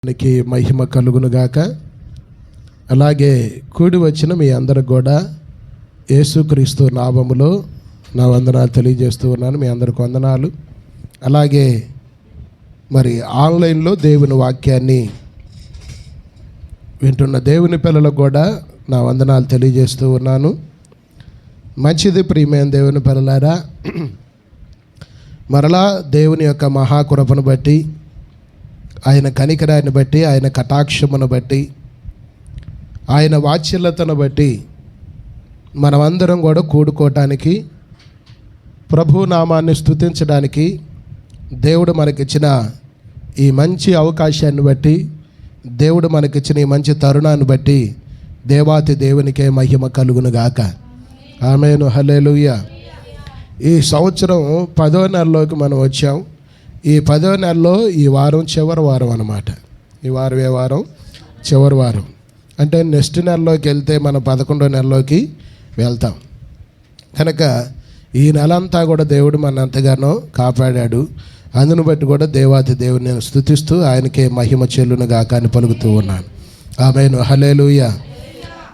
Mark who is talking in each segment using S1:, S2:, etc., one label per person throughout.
S1: దేవునికి మహిమ కలుగునుగాక. అలాగే కూడి వచ్చిన మీ అందరికి కూడా యేసుక్రీస్తు నామములో నా వందనాలు తెలియజేస్తూ ఉన్నాను. మీ అందరికి వందనాలు. అలాగే మరి ఆన్లైన్లో దేవుని వాక్యాన్ని వింటున్న దేవుని పిల్లలకు కూడా నా వందనాలు తెలియజేస్తూ ఉన్నాను. మంచిది ప్రియమైన దేవుని పిల్లలారా, మరలా దేవుని యొక్క మహాకృపను బట్టి, ఆయన కనికరాన్ని బట్టి, ఆయన కటాక్షమును బట్టి, ఆయన వాత్సల్యతను బట్టి మనమందరం కూడా కూడుకోవటానికి, ప్రభు నామాన్ని స్తుతించడానికి దేవుడు మనకిచ్చిన ఈ మంచి అవకాశాన్ని బట్టి, దేవుడు మనకిచ్చిన ఈ మంచి తరుణాన్ని బట్టి దేవాతి దేవునికే మహిమ కలుగునుగాక. ఆమేను. హల్లెలూయా. ఈ సంవత్సరం 10వ నెలలోకి మనం వచ్చాం. ఈ 10వ నెలలో ఈ వారం చివరి వారం అన్నమాట. ఈ వారం ఏ వారం? చివరి వారం. అంటే నెక్స్ట్ నెలలోకి వెళ్తే మనం 11వ నెలలోకి వెళ్తాం. కనుక ఈ నెలంతా కూడా దేవుడు మన ఎంతగానో కాపాడాడు. అందును బట్టి కూడా దేవాతి దేవుని నేను స్తుతిస్తూ ఆయనకే మహిమ చెల్లునుగాక అని పలుకుతూ ఉన్నాను. ఆమేను. హల్లెలూయా.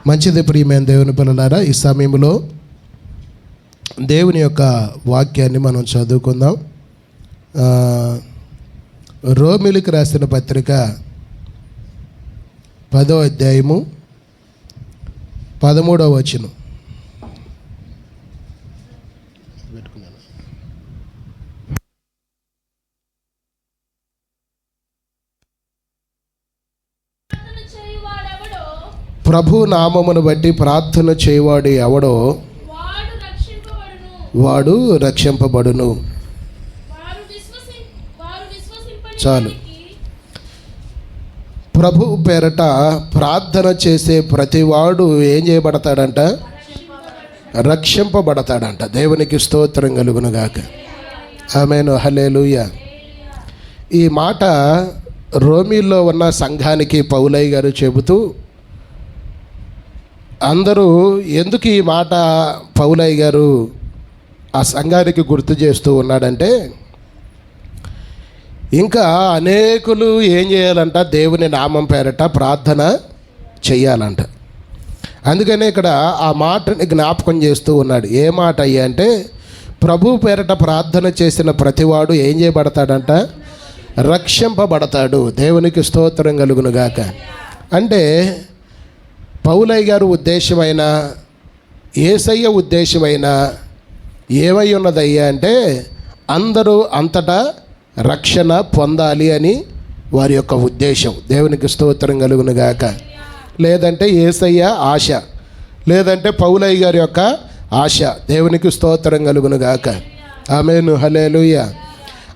S1: మంచిది ప్రియమైన దేవుని పిల్లలారా, ఈ సమయంలో దేవుని యొక్క వాక్యాన్ని మనం చదువుకుందాం. రోమిలికి రాసిన పత్రిక 10వ అధ్యాయము 13వ వచనం. ప్రభు నామమును బట్టి ప్రార్థన చేయవాడు ఎవడో వాడు రక్షింపబడును. చాలు. ప్రభు పేరట ప్రార్థన చేసే ప్రతివాడు ఏం చేయబడతాడంట? రక్షింపబడతాడంట. దేవునికి స్తోత్రం కలుగునుగాక. ఆమేను. హల్లెలూయా. ఈ మాట రోమీలో ఉన్న సంఘానికి పౌలయ్య గారు చెబుతూ, అందరూ ఎందుకు ఈ మాట పౌలయ్య గారు ఆ సంఘానికి గుర్తు చేస్తూ ఉన్నాడంటే, ఇంకా అనేకులు ఏం చేయాలంట? దేవుని నామం పేరట ప్రార్థన చెయ్యాలంట. అందుకనే ఇక్కడ ఆ మాటని జ్ఞాపకం చేస్తూ ఉన్నాడు. ఏ మాట అయ్యా అంటే, ప్రభు పేరట ప్రార్థన చేసిన ప్రతివాడు ఏం చేయబడతాడంట? రక్షింపబడతాడు. దేవునికి స్తోత్రం కలుగునుగాక. అంటే పౌలయ్య గారు ఉద్దేశమైన, యేసయ్య ఉద్దేశమైన ఏమై ఉన్నదయ్యా అంటే, అందరూ అంతటా రక్షణ పొందాలి అని వారి యొక్క ఉద్దేశం. దేవునికి స్తోత్రం కలుగునుగాక. లేదంటే యేసయ్య ఆశ, లేదంటే పౌలయ్య గారి యొక్క ఆశ. దేవునికి స్తోత్రం కలుగునుగాక. ఆమేను. హల్లెలూయా.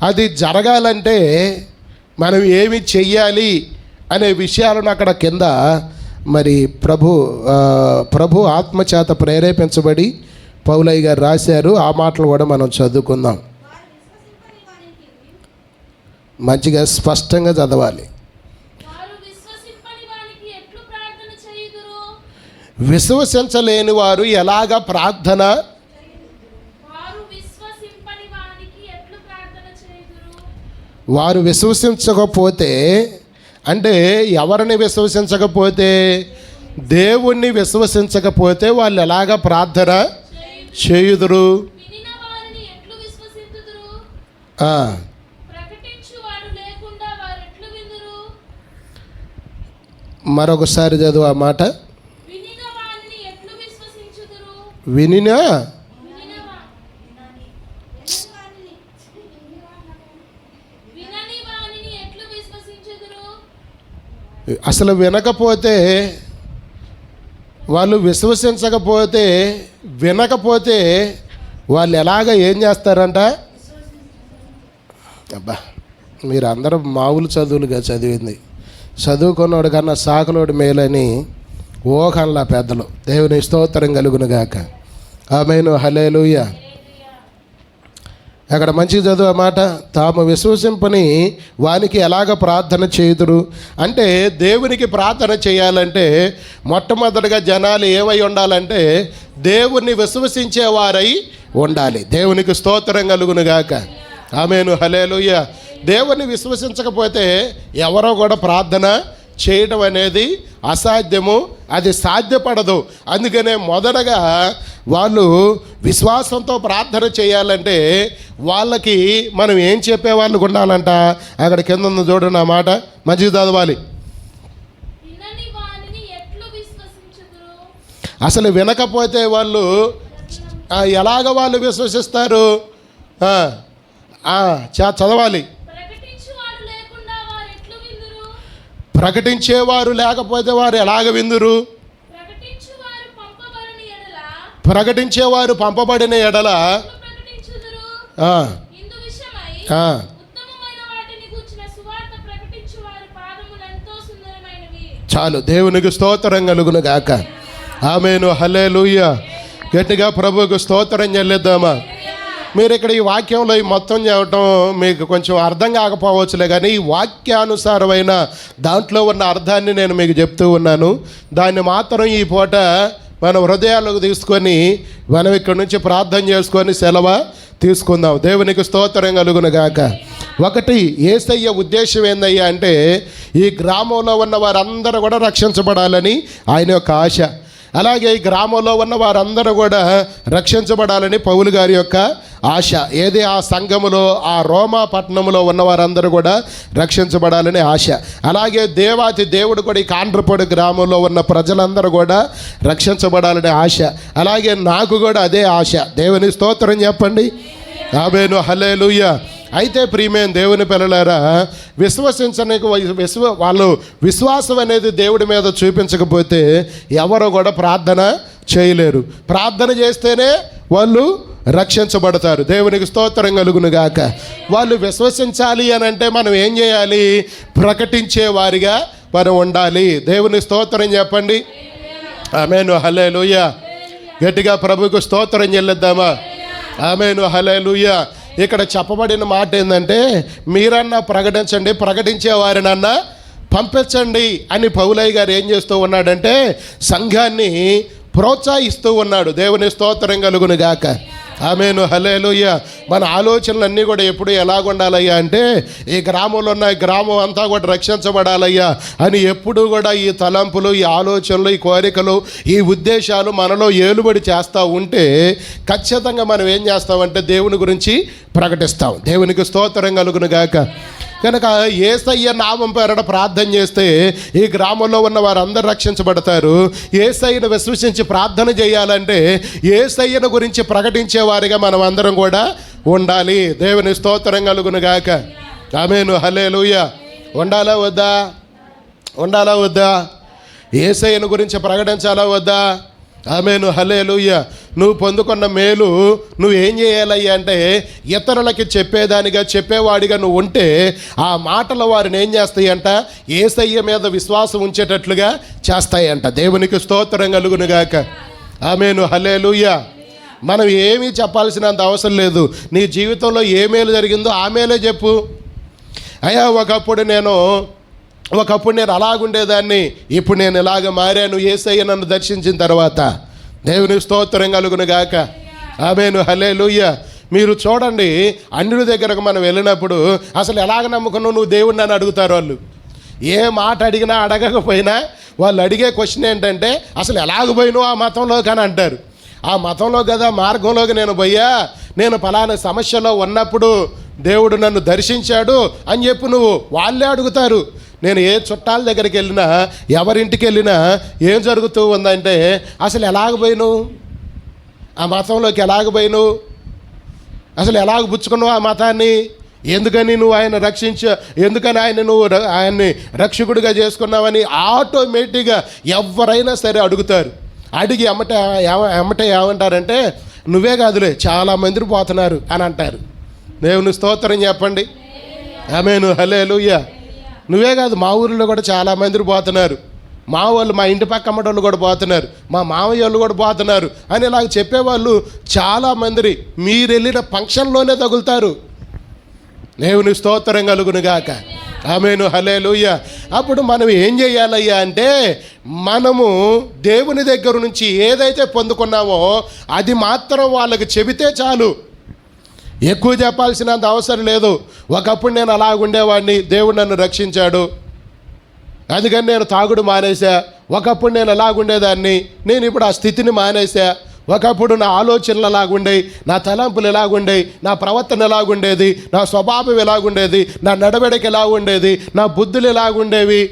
S1: అది జరగాలంటే మనం ఏమి చెయ్యాలి అనే విషయాలను అక్కడ కింద మరి ప్రభు ఆత్మచేత ప్రేరేపించబడి పౌలయ్య గారు రాశారు. ఆ మాటలు కూడా మనం చదువుకుందాం. మంచిగా స్పష్టంగా చదవాలి. విశ్వసించలేని వారు ఎలాగ ప్రార్థన? వారు విశ్వసించకపోతే, అంటే ఎవరిని విశ్వసించకపోతే? దేవుణ్ణి విశ్వసించకపోతే వాళ్ళు ఎలాగ ప్రార్థన చేయుదురు? మరొకసారి చదువు ఆ మాట. వినినా? అసలు వినకపోతే, వాళ్ళు విశ్వసించకపోతే, వినకపోతే వాళ్ళు ఎలాగ ఏం చేస్తారంట? అబ్బా, మీరు అందరూ మామూలు చదువులుగా చదివింది. చదువుకున్నోడు కన్నా సాకులోడు మేలని ఊహంలా పెద్దలు. దేవుని స్తోత్రం కలుగునుగాక. ఆమేను. హల్లెలూయా. అక్కడ మంచిగా చదువు ఆ మాట. తాము విశ్వసింపని వానికి ఎలాగ ప్రార్థన చేయుదురు అంటే, దేవునికి ప్రార్థన చేయాలంటే మొట్టమొదటిగా జనాలు ఏమై ఉండాలంటే దేవుణ్ణి విశ్వసించేవారై ఉండాలి. దేవునికి స్తోత్రం కలుగునుగాక. ఆమేను. హల్లెలూయా. దేవుని విశ్వసించకపోతే ఎవరో కూడా ప్రార్థన చేయడం అనేది అసాధ్యము, అది సాధ్యపడదు. అందుకనే మొదటగా వాళ్ళు విశ్వాసంతో ప్రార్థన చేయాలంటే వాళ్ళకి మనం ఏం చెప్పే వాళ్ళకు ఉండాలంట. అక్కడ కింద ఉంది చూడండి ఆ మాట, మంచిగా చదవాలి. అసలు వినకపోతే వాళ్ళు ఎలాగ వాళ్ళు విశ్వసిస్తారు? చదవాలి. ప్రకటించేవారు లేకపోతే వారు ఎలాగ విందురు? ప్రకటించేవారు పంపబడిన ఎడల చాలు. దేవునికి స్తోత్రం కలుగును గాక. ఆమేను, హల్లెలూయా. గట్టిగా ప్రభువుకు స్తోత్రం చెల్లిద్దామా. మీరు ఇక్కడ ఈ వాక్యంలో ఈ మొత్తం చెప్పటం మీకు కొంచెం అర్థం కాకపోవచ్చులే, కానీ ఈ వాక్యానుసారమైన దాంట్లో ఉన్న అర్థాన్ని నేను మీకు చెప్తూ ఉన్నాను. దాన్ని మాత్రం ఈ పూట మన హృదయాలకు తీసుకొని మనం ఇక్కడ నుంచి ప్రార్థన చేసుకొని సెలవు తీసుకుందాం. దేవునికి స్తోత్రం కలుగును గాక. ఒకటి, యేసయ్య ఉద్దేశం ఏందయ్యా అంటే ఈ గ్రామంలో ఉన్న వారందరూ కూడా రక్షించబడాలని ఆయన యొక్క ఆశ. అలాగే ఈ గ్రామంలో ఉన్న వారందరూ కూడా రక్షించబడాలని పౌలు గారి యొక్క ఆశ. ఏది? ఆ సంఘములో, ఆ రోమా పట్టణంలో ఉన్న వారందరూ కూడా రక్షించబడాలని ఆశ. అలాగే దేవాతి దేవుడు కూడా ఈ కాండ్రపొడి గ్రామంలో ఉన్న ప్రజలందరూ కూడా రక్షించబడాలని ఆశ. అలాగే నాకు కూడా అదే ఆశ. దేవుని స్తోత్రం చెప్పండి. ఆమేను, హల్లెలూయా. అయితే ప్రియమైన దేవుని పిల్లలారా, విశ్వసించడానికి వాళ్ళు విశ్వాసం అనేది దేవుడి మీద చూపించకపోతే ఎవరు కూడా ప్రార్థన చేయలేరు. ప్రార్థన చేస్తేనే వాళ్ళు రక్షించబడతారు. దేవునికి స్తోత్రం కలుగును గాక. వాళ్ళు విశ్వసించాలి అని అంటే మనం ఏం చేయాలి? ప్రకటించే వారిగా మనం ఉండాలి. దేవుని స్తోత్రం చెప్పండి. ఆమేను, హల్లెలూయా. గట్టిగా ప్రభువుకు స్తోత్రం చెల్లిద్దామా. ఆమేను, హల్లెలూయా. ఇక్కడ చెప్పబడిన మాట ఏంటంటే మీరన్నా ప్రకటించండి, ప్రకటించే వారినన్నా పంపించండి అని పౌలయ్య గారు ఏం చేస్తూ ఉన్నాడంటే సంఘాన్ని ప్రోత్సహిస్తూ ఉన్నాడు. దేవుని స్తోత్రం కలుగును గాక. ఆమేను, హల్లెలూయా. మన ఆలోచనలన్నీ కూడా ఎప్పుడు ఎలాగుండాలయ్యా అంటే ఈ గ్రామంలో ఉన్న ఈ గ్రామం అంతా కూడా రక్షించబడాలయ్యా అని ఎప్పుడు కూడా ఈ తలంపులు, ఈ ఆలోచనలు, ఈ కోరికలు, ఈ ఉద్దేశాలు మనలో ఏలుబడి చేస్తూ ఉంటే ఖచ్చితంగా మనం ఏం చేస్తామంటే దేవుని గురించి ప్రకటిస్తాం. దేవునికి స్తోత్రం కలుగును గాక. కనుక యేసయ్య నామం పేరట ప్రార్థన చేస్తే ఈ గ్రామంలో ఉన్న వారందరూ రక్షించబడతారు. యేసయ్యను విశ్వసించి ప్రార్థన చేయాలంటే యేసయ్యను గురించి ప్రకటించే వారిగా మనం అందరం కూడా ఉండాలి. దేవుని స్తోత్రం కలుగును గాక. ఆమేను, హల్లెలూయా. ఉండాలా వద్దా? ఉండాలా వద్దా? యేసయ్యను గురించి ప్రకటించాలా వద్దా? ఆమేను, హల్లెలూయా. నువ్వు పొందుకున్న మేలు నువ్వు ఏం చేయాలయ్యా అంటే ఇతరులకి చెప్పేదానిగా, చెప్పేవాడిగా నువ్వు ఉంటే ఆ మాటలు వారిని ఏం చేస్తాయంట? యేసయ్య మీద విశ్వాసం ఉంచేటట్లుగా చేస్తాయంట. దేవునికి స్తోత్రం కలుగును గాక. ఆమేను, హల్లెలూయా. మనం ఏమీ చెప్పాల్సినంత అవసరం లేదు. నీ జీవితంలో ఏ మేలు జరిగిందో ఆ మేలే చెప్పు. అయ్యా ఒకప్పుడు నేను అలాగుండేదాన్ని, ఇప్పుడు నేను ఇలాగ మారాను యేసయ్య నన్ను దర్శించిన తర్వాత. దేవుని స్తోత్రం కలుగును గాక. ఆమేను, హల్లెలూయా. మీరు చూడండి, అన్యుల దగ్గరకు మనం వెళ్ళినప్పుడు అసలు ఎలాగ నమ్ముకున్నావు నువ్వు దేవుడిని అని అడుగుతారు వాళ్ళు. ఏ మాట అడిగినా అడగకపోయినా వాళ్ళు అడిగే క్వశ్చన్ ఏంటంటే అసలు ఎలాగ పోయినావు ఆ మతంలోకి అని అంటారు. ఆ మతంలో కదా మార్గంలోకి నేను పోయా, నేను ఫలానా సమస్యలో ఉన్నప్పుడు దేవుడు నన్ను దర్శించాడు అని చెప్పి నువ్వు వాళ్ళే అడుగుతారు. నేను ఏ చుట్టాల దగ్గరికి వెళ్ళినా, ఎవరింటికి వెళ్ళినా ఏం జరుగుతూ ఉందంటే అసలు ఎలాగ పోయినావు ఆ మతంలోకి, ఎలాగ పోయినావు, అసలు ఎలాగ పుచ్చుకున్నావు ఆ మతాన్ని, ఎందుకని నువ్వు ఎందుకని ఆయన్ని రక్షకుడిగా చేసుకున్నావని ఆటోమేటిక్గా ఎవరైనా సరే అడుగుతారు. అడిగి ఎమ్మటే ఏమంటారంటే నువ్వే కాదులే చాలామంది పోతున్నారు అని అంటారు. దేవుని స్తోత్రం చెప్పండి. ఆమేను, హల్లెలూయా. నువ్వే కాదు, మా ఊరిలో కూడా చాలామంది పోతున్నారు, మా వాళ్ళు, మా ఇంటి పక్క అమ్మటోళ్ళు కూడా పోతున్నారు, మా మామయ్య వాళ్ళు కూడా పోతున్నారు అని ఇలాగ చెప్పేవాళ్ళు చాలామంది మీరు వెళ్ళిన ఫంక్షన్లోనే తగులుతారు. దేవుని స్తోత్రం కలుగును గాక. ఆమేను, హల్లెలూయా. అప్పుడు మనం ఏం చేయాలయ్యా అంటే మనము దేవుని దగ్గర నుంచి ఏదైతే పొందుకున్నామో అది మాత్రం వాళ్ళకి చెబితే చాలు. ఎక్కువ చెప్పాల్సినంత అవసరం లేదు. ఒకప్పుడు నేను అలాగుండేవాడిని, దేవుడు నన్ను రక్షించాడు, అందుకని నేను తాగుడు మానేశా. ఒకప్పుడు నేను ఎలాగుండేదాన్ని, నేను ఇప్పుడు ఆ స్థితిని మానేశా. ఒకప్పుడు నా ఆలోచనలు ఎలాగుండేవి, నా తలంపులు ఎలాగుండేవి, నా ప్రవర్తన ఎలాగుండేది, నా స్వభావం ఎలాగుండేది, నా నడవడిక ఎలాగుండేది, నా బుద్ధులు ఎలాగుండేవి,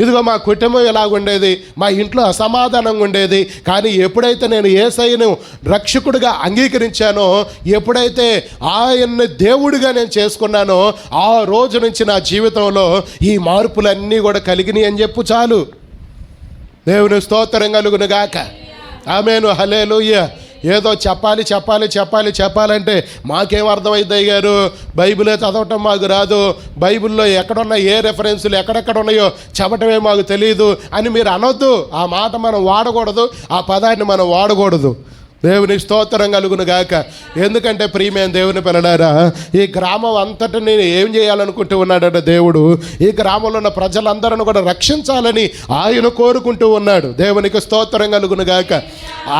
S1: ఇదిగో మా కుటుంబం ఎలాగుండేది, మా ఇంట్లో అసమాధానంగా ఉండేది. కానీ ఎప్పుడైతే నేను యేసయ్యను రక్షకుడిగా అంగీకరించానో, ఎప్పుడైతే ఆయన్ని దేవుడిగా నేను చేసుకున్నానో, ఆ రోజు నుంచి నా జీవితంలో ఈ మార్పులన్నీ కూడా కలిగినాయి అని చెప్పు చాలు. దేవుని స్తోత్రం కలుగును గాక. ఆమేను, హల్లెలూయా. ఏదో చెప్పాలంటే మాకేం అర్థమైంది అయ్యారు, బైబిలే చదవటం మాకు రాదు, బైబిల్లో ఎక్కడున్న ఏ రెఫరెన్సులు ఎక్కడెక్కడ ఉన్నాయో చెప్పటమే మాకు తెలియదు అని మీరు అనొద్దు. ఆ మాట మనం వాడకూడదు, ఆ పదాన్ని మనం వాడకూడదు. దేవుని స్తోత్రం కలుగును గాక. ఎందుకంటే ప్రియమైన దేవుని పిల్లలారా, ఈ గ్రామం అంతటిని ఏం చేయాలనుకుంటూ ఉన్నాడంటే దేవుడు ఈ గ్రామంలో ఉన్న ప్రజలందరిని కూడా రక్షించాలని ఆయన కోరుకుంటూ ఉన్నాడు. దేవునికి స్తోత్రం కలుగును గాక.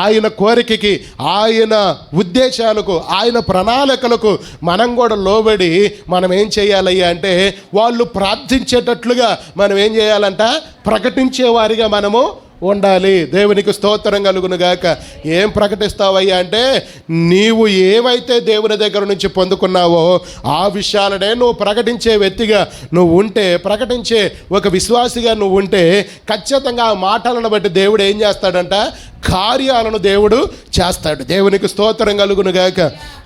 S1: ఆయన కోరికకి, ఆయన ఉద్దేశాలకు, ఆయన ప్రణాళికలకు మనం కూడా లోబడి మనం ఏం చేయాలయ్యా అంటే, వాళ్ళు ప్రార్థించేటట్లుగా మనం ఏం చేయాలంట, ప్రకటించేవారిగా మనము ఉండాలి. దేవునికి స్తోత్రం కలుగును గాక. ఏం ప్రకటిస్తావయ్యా అంటే, నీవు ఏవైతే దేవుని దగ్గర నుంచి పొందుకున్నావో ఆ విషయాలనే నువ్వు ప్రకటించే వ్యక్తిగా నువ్వు ఉంటే, ప్రకటించే ఒక విశ్వాసిగా నువ్వు ఉంటే, ఖచ్చితంగా ఆ మాటలను బట్టి దేవుడు ఏం చేస్తాడంట, కార్యాలను దేవుడు చేస్తాడు. దేవునికి స్తోత్రం కలుగును గాక.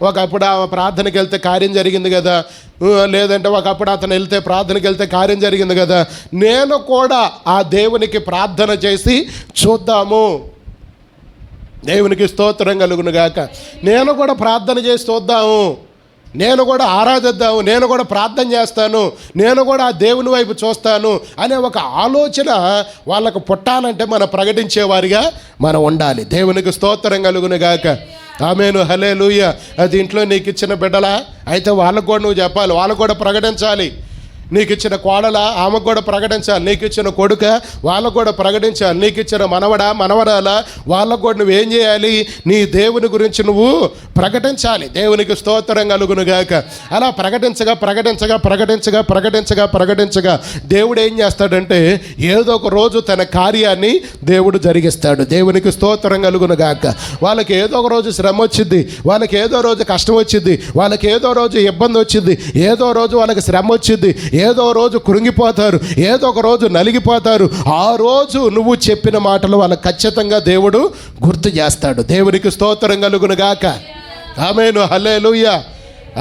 S1: ఒకప్పుడు ఆమె ప్రార్థనకి వెళ్తే కార్యం జరిగింది కదా, లేదంటే ఒకప్పుడు అతను వెళ్తే ప్రార్థనకి వెళ్తే కార్యం జరిగింది కదా, నేను కూడా ఆ దేవునికి ప్రార్థన చేసి చూద్దాము. దేవునికి స్తోత్రం కలుగును గాక. నేను కూడా ప్రార్థన చేసి చూద్దాము, నేను కూడా ఆరాధిద్దాము, నేను కూడా ప్రార్థన చేస్తాను, నేను కూడా ఆ దేవుని వైపు చూస్తాను అనే ఒక ఆలోచన వాళ్ళకు పుట్టాలంటే మనం ప్రకటించేవారిగా మనం ఉండాలి. దేవునికి స్తోత్రం కలుగును గాక. ఆమేను, హల్లెలూయా. అది ఇంట్లో నీకు ఇచ్చిన బిడ్డలా అయితే వాళ్ళకు కూడా నువ్వు చెప్పాలి, వాళ్ళకు కూడా ప్రకటించాలి. నీకు ఇచ్చిన కోడల ఆమెకు కూడా ప్రకటించాలి, నీకు ఇచ్చిన కొడుక వాళ్ళకు కూడా ప్రకటించాలి, నీకు ఇచ్చిన మనవరాల వాళ్ళకు కూడా నువ్వేం చేయాలి, నీ దేవుని గురించి నువ్వు ప్రకటించాలి. దేవునికి స్తోత్రం కలుగును గాక. అలా ప్రకటించగా దేవుడు ఏం చేస్తాడంటే, ఏదో ఒక రోజు తన కార్యాన్ని దేవుడు జరిగిస్తాడు. దేవునికి స్తోత్రం కలుగును గాక. వాళ్ళకి ఏదో ఒక రోజు శ్రమ వచ్చింది, వాళ్ళకి ఏదో రోజు కష్టం వచ్చింది, వాళ్ళకి ఏదో రోజు ఇబ్బంది వచ్చింది, ఏదో రోజు వాళ్ళకి శ్రమ వచ్చింది, ఏదో రోజు కృంగిపోతారు, ఏదో ఒక రోజు నలిగిపోతారు. ఆ రోజు నువ్వు చెప్పిన మాటలు వాళ్ళకి ఖచ్చితంగా దేవుడు గుర్తు చేస్తాడు. దేవునికి స్తోత్రం కలుగును గాక. ఆమేను, హల్లెలూయా.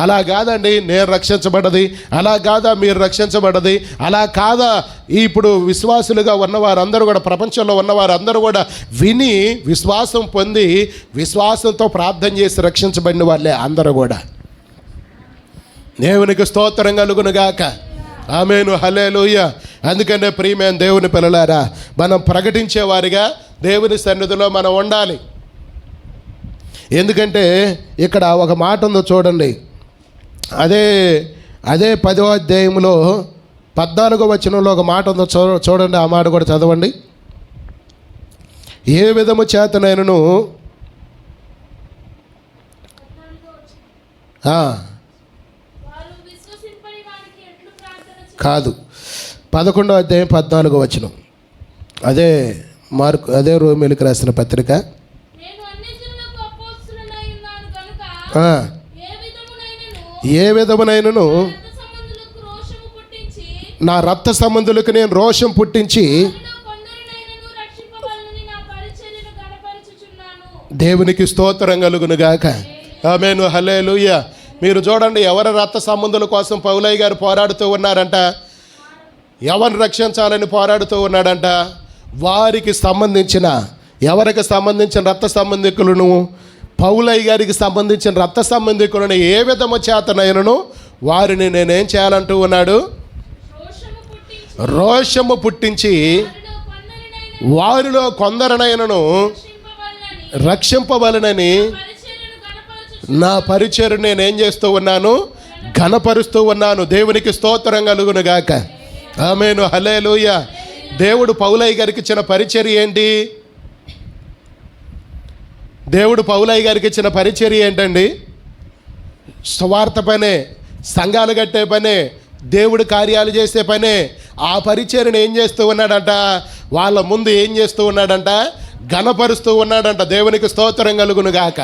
S1: అలా కాదండి నేను రక్షించబడ్డది, అలా కాదా మీరు రక్షించబడ్డది, అలా కాదా ఇప్పుడు విశ్వాసులుగా ఉన్నవారందరూ కూడా, ప్రపంచంలో ఉన్నవారందరూ కూడా విని విశ్వాసం పొంది విశ్వాసంతో ప్రార్థన చేసి రక్షించబడిన వాళ్ళే అందరూ కూడా. దేవునికి స్తోత్రం కలుగును గాక. ఆమేను, హల్లెలూయా. అందుకనే ప్రియమైన దేవుని పిల్లలారా, మనం ప్రకటించేవారిగా దేవుని సన్నిధిలో మనం ఉండాలి. ఎందుకంటే ఇక్కడ ఒక మాట ఉందో చూడండి, అదే 10వ అధ్యాయంలో 14వ వచనంలో ఒక మాట ఉందో చూడండి. ఆ మాట కూడా చదవండి. ఏ విధము చేతనైనను కాదు. 11వ అధ్యాయం 14వ వచనం, అదే రోమీయులకు రాసిన పత్రిక. ఏ విధమునైనను నా రక్త సంబంధులకు నేను రోషం పుట్టించి దేవునికి స్తోత్రం కలుగును గాక. ఆమేను, హల్లెలూయా. మీరు చూడండి, ఎవరి రక్త సంబంధుల కోసం పౌలయ్య గారు పోరాడుతూ ఉన్నారంట, ఎవరిని రక్షించాలని పోరాడుతూ ఉన్నాడంట. వారికి సంబంధించిన, ఎవరికి సంబంధించిన రక్త సంబంధికులను, పౌలయ్య గారికి సంబంధించిన రక్త సంబంధికులను ఏ విధము చేతనైనను వారిని నేనేం చేయాలంటూ ఉన్నాడు, రోషము పుట్టించి వారిలో కొందరినైనను రక్షింపవలనని నా పరిచర్యను నేనేం చేస్తూ ఉన్నాను, ఘనపరుస్తూ ఉన్నాను. దేవునికి స్తోత్రం కలుగును గాక. ఆమేను, హల్లెలూయా. దేవుడు పౌలయ్య గారికి ఇచ్చిన పరిచర్య ఏంటి? దేవుడు పౌలయ్య గారికి ఇచ్చిన పరిచర్య ఏంటండి? సువార్త పనే, సంఘాలు కట్టే పనే, దేవుడి కార్యాలు చేసే పనే. ఆ పరిచర్యను ఏం చేస్తూ ఉన్నాడంట? వాళ్ళ ముందు ఏం చేస్తూ ఉన్నాడంట? ఘనపరుస్తూ ఉన్నాడంట. దేవునికి స్తోత్రం కలుగును గాక.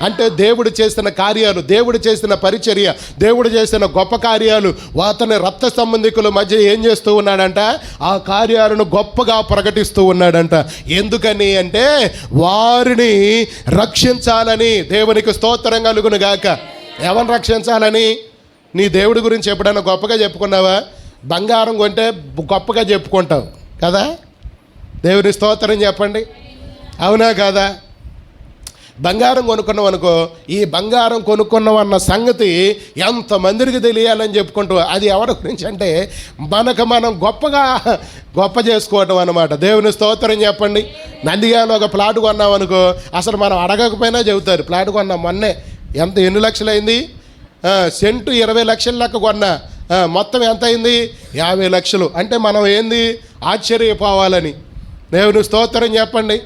S1: అంటే దేవుడు చేసిన కార్యాలు, దేవుడు చేసిన పరిచర్య, దేవుడు చేసిన గొప్ప కార్యాలు అతని రక్త సంబంధికుల మధ్య ఏం చేస్తూ ఉన్నాడంట? ఆ కార్యాలను గొప్పగా ప్రకటిస్తూ ఉన్నాడంట. ఎందుకని అంటే వారిని రక్షించాలని. దేవునికి స్తోత్రం కలుగును గాక. ఎవరిని రక్షించాలని? నీ దేవుడి గురించి ఎప్పుడైనా గొప్పగా చెప్పుకున్నావా? బంగారం కొంటే గొప్పగా చెప్పుకుంటావు కదా. దేవుని స్తోత్రం చెప్పండి, అవునా కాదా? బంగారం కొనుక్కున్నాం అనుకో, ఈ బంగారం కొనుక్కున్నాం అన్న సంగతి ఎంతమందికి తెలియాలని చెప్పుకుంటూ, అది ఎవరి గురించి అంటే మనకు మనం గొప్ప చేసుకోవటం అన్నమాట. దేవుని స్తోత్రం చెప్పండి. నందిగాలో ఒక ప్లాట్ కొన్నాం అనుకో, అసలు మనం అడగకపోయినా చెబుతారు ప్లాట్ కొన్నాం మొన్నే. ఎన్ని లక్షలైంది? సెంటు 20 లక్షల లెక్క కొన్నా, మొత్తం ఎంత అయింది? 50 లక్షలు. అంటే మనం ఏంది ఆశ్చర్యపోవాలని. దేవుని స్తోత్రం చెప్పండి.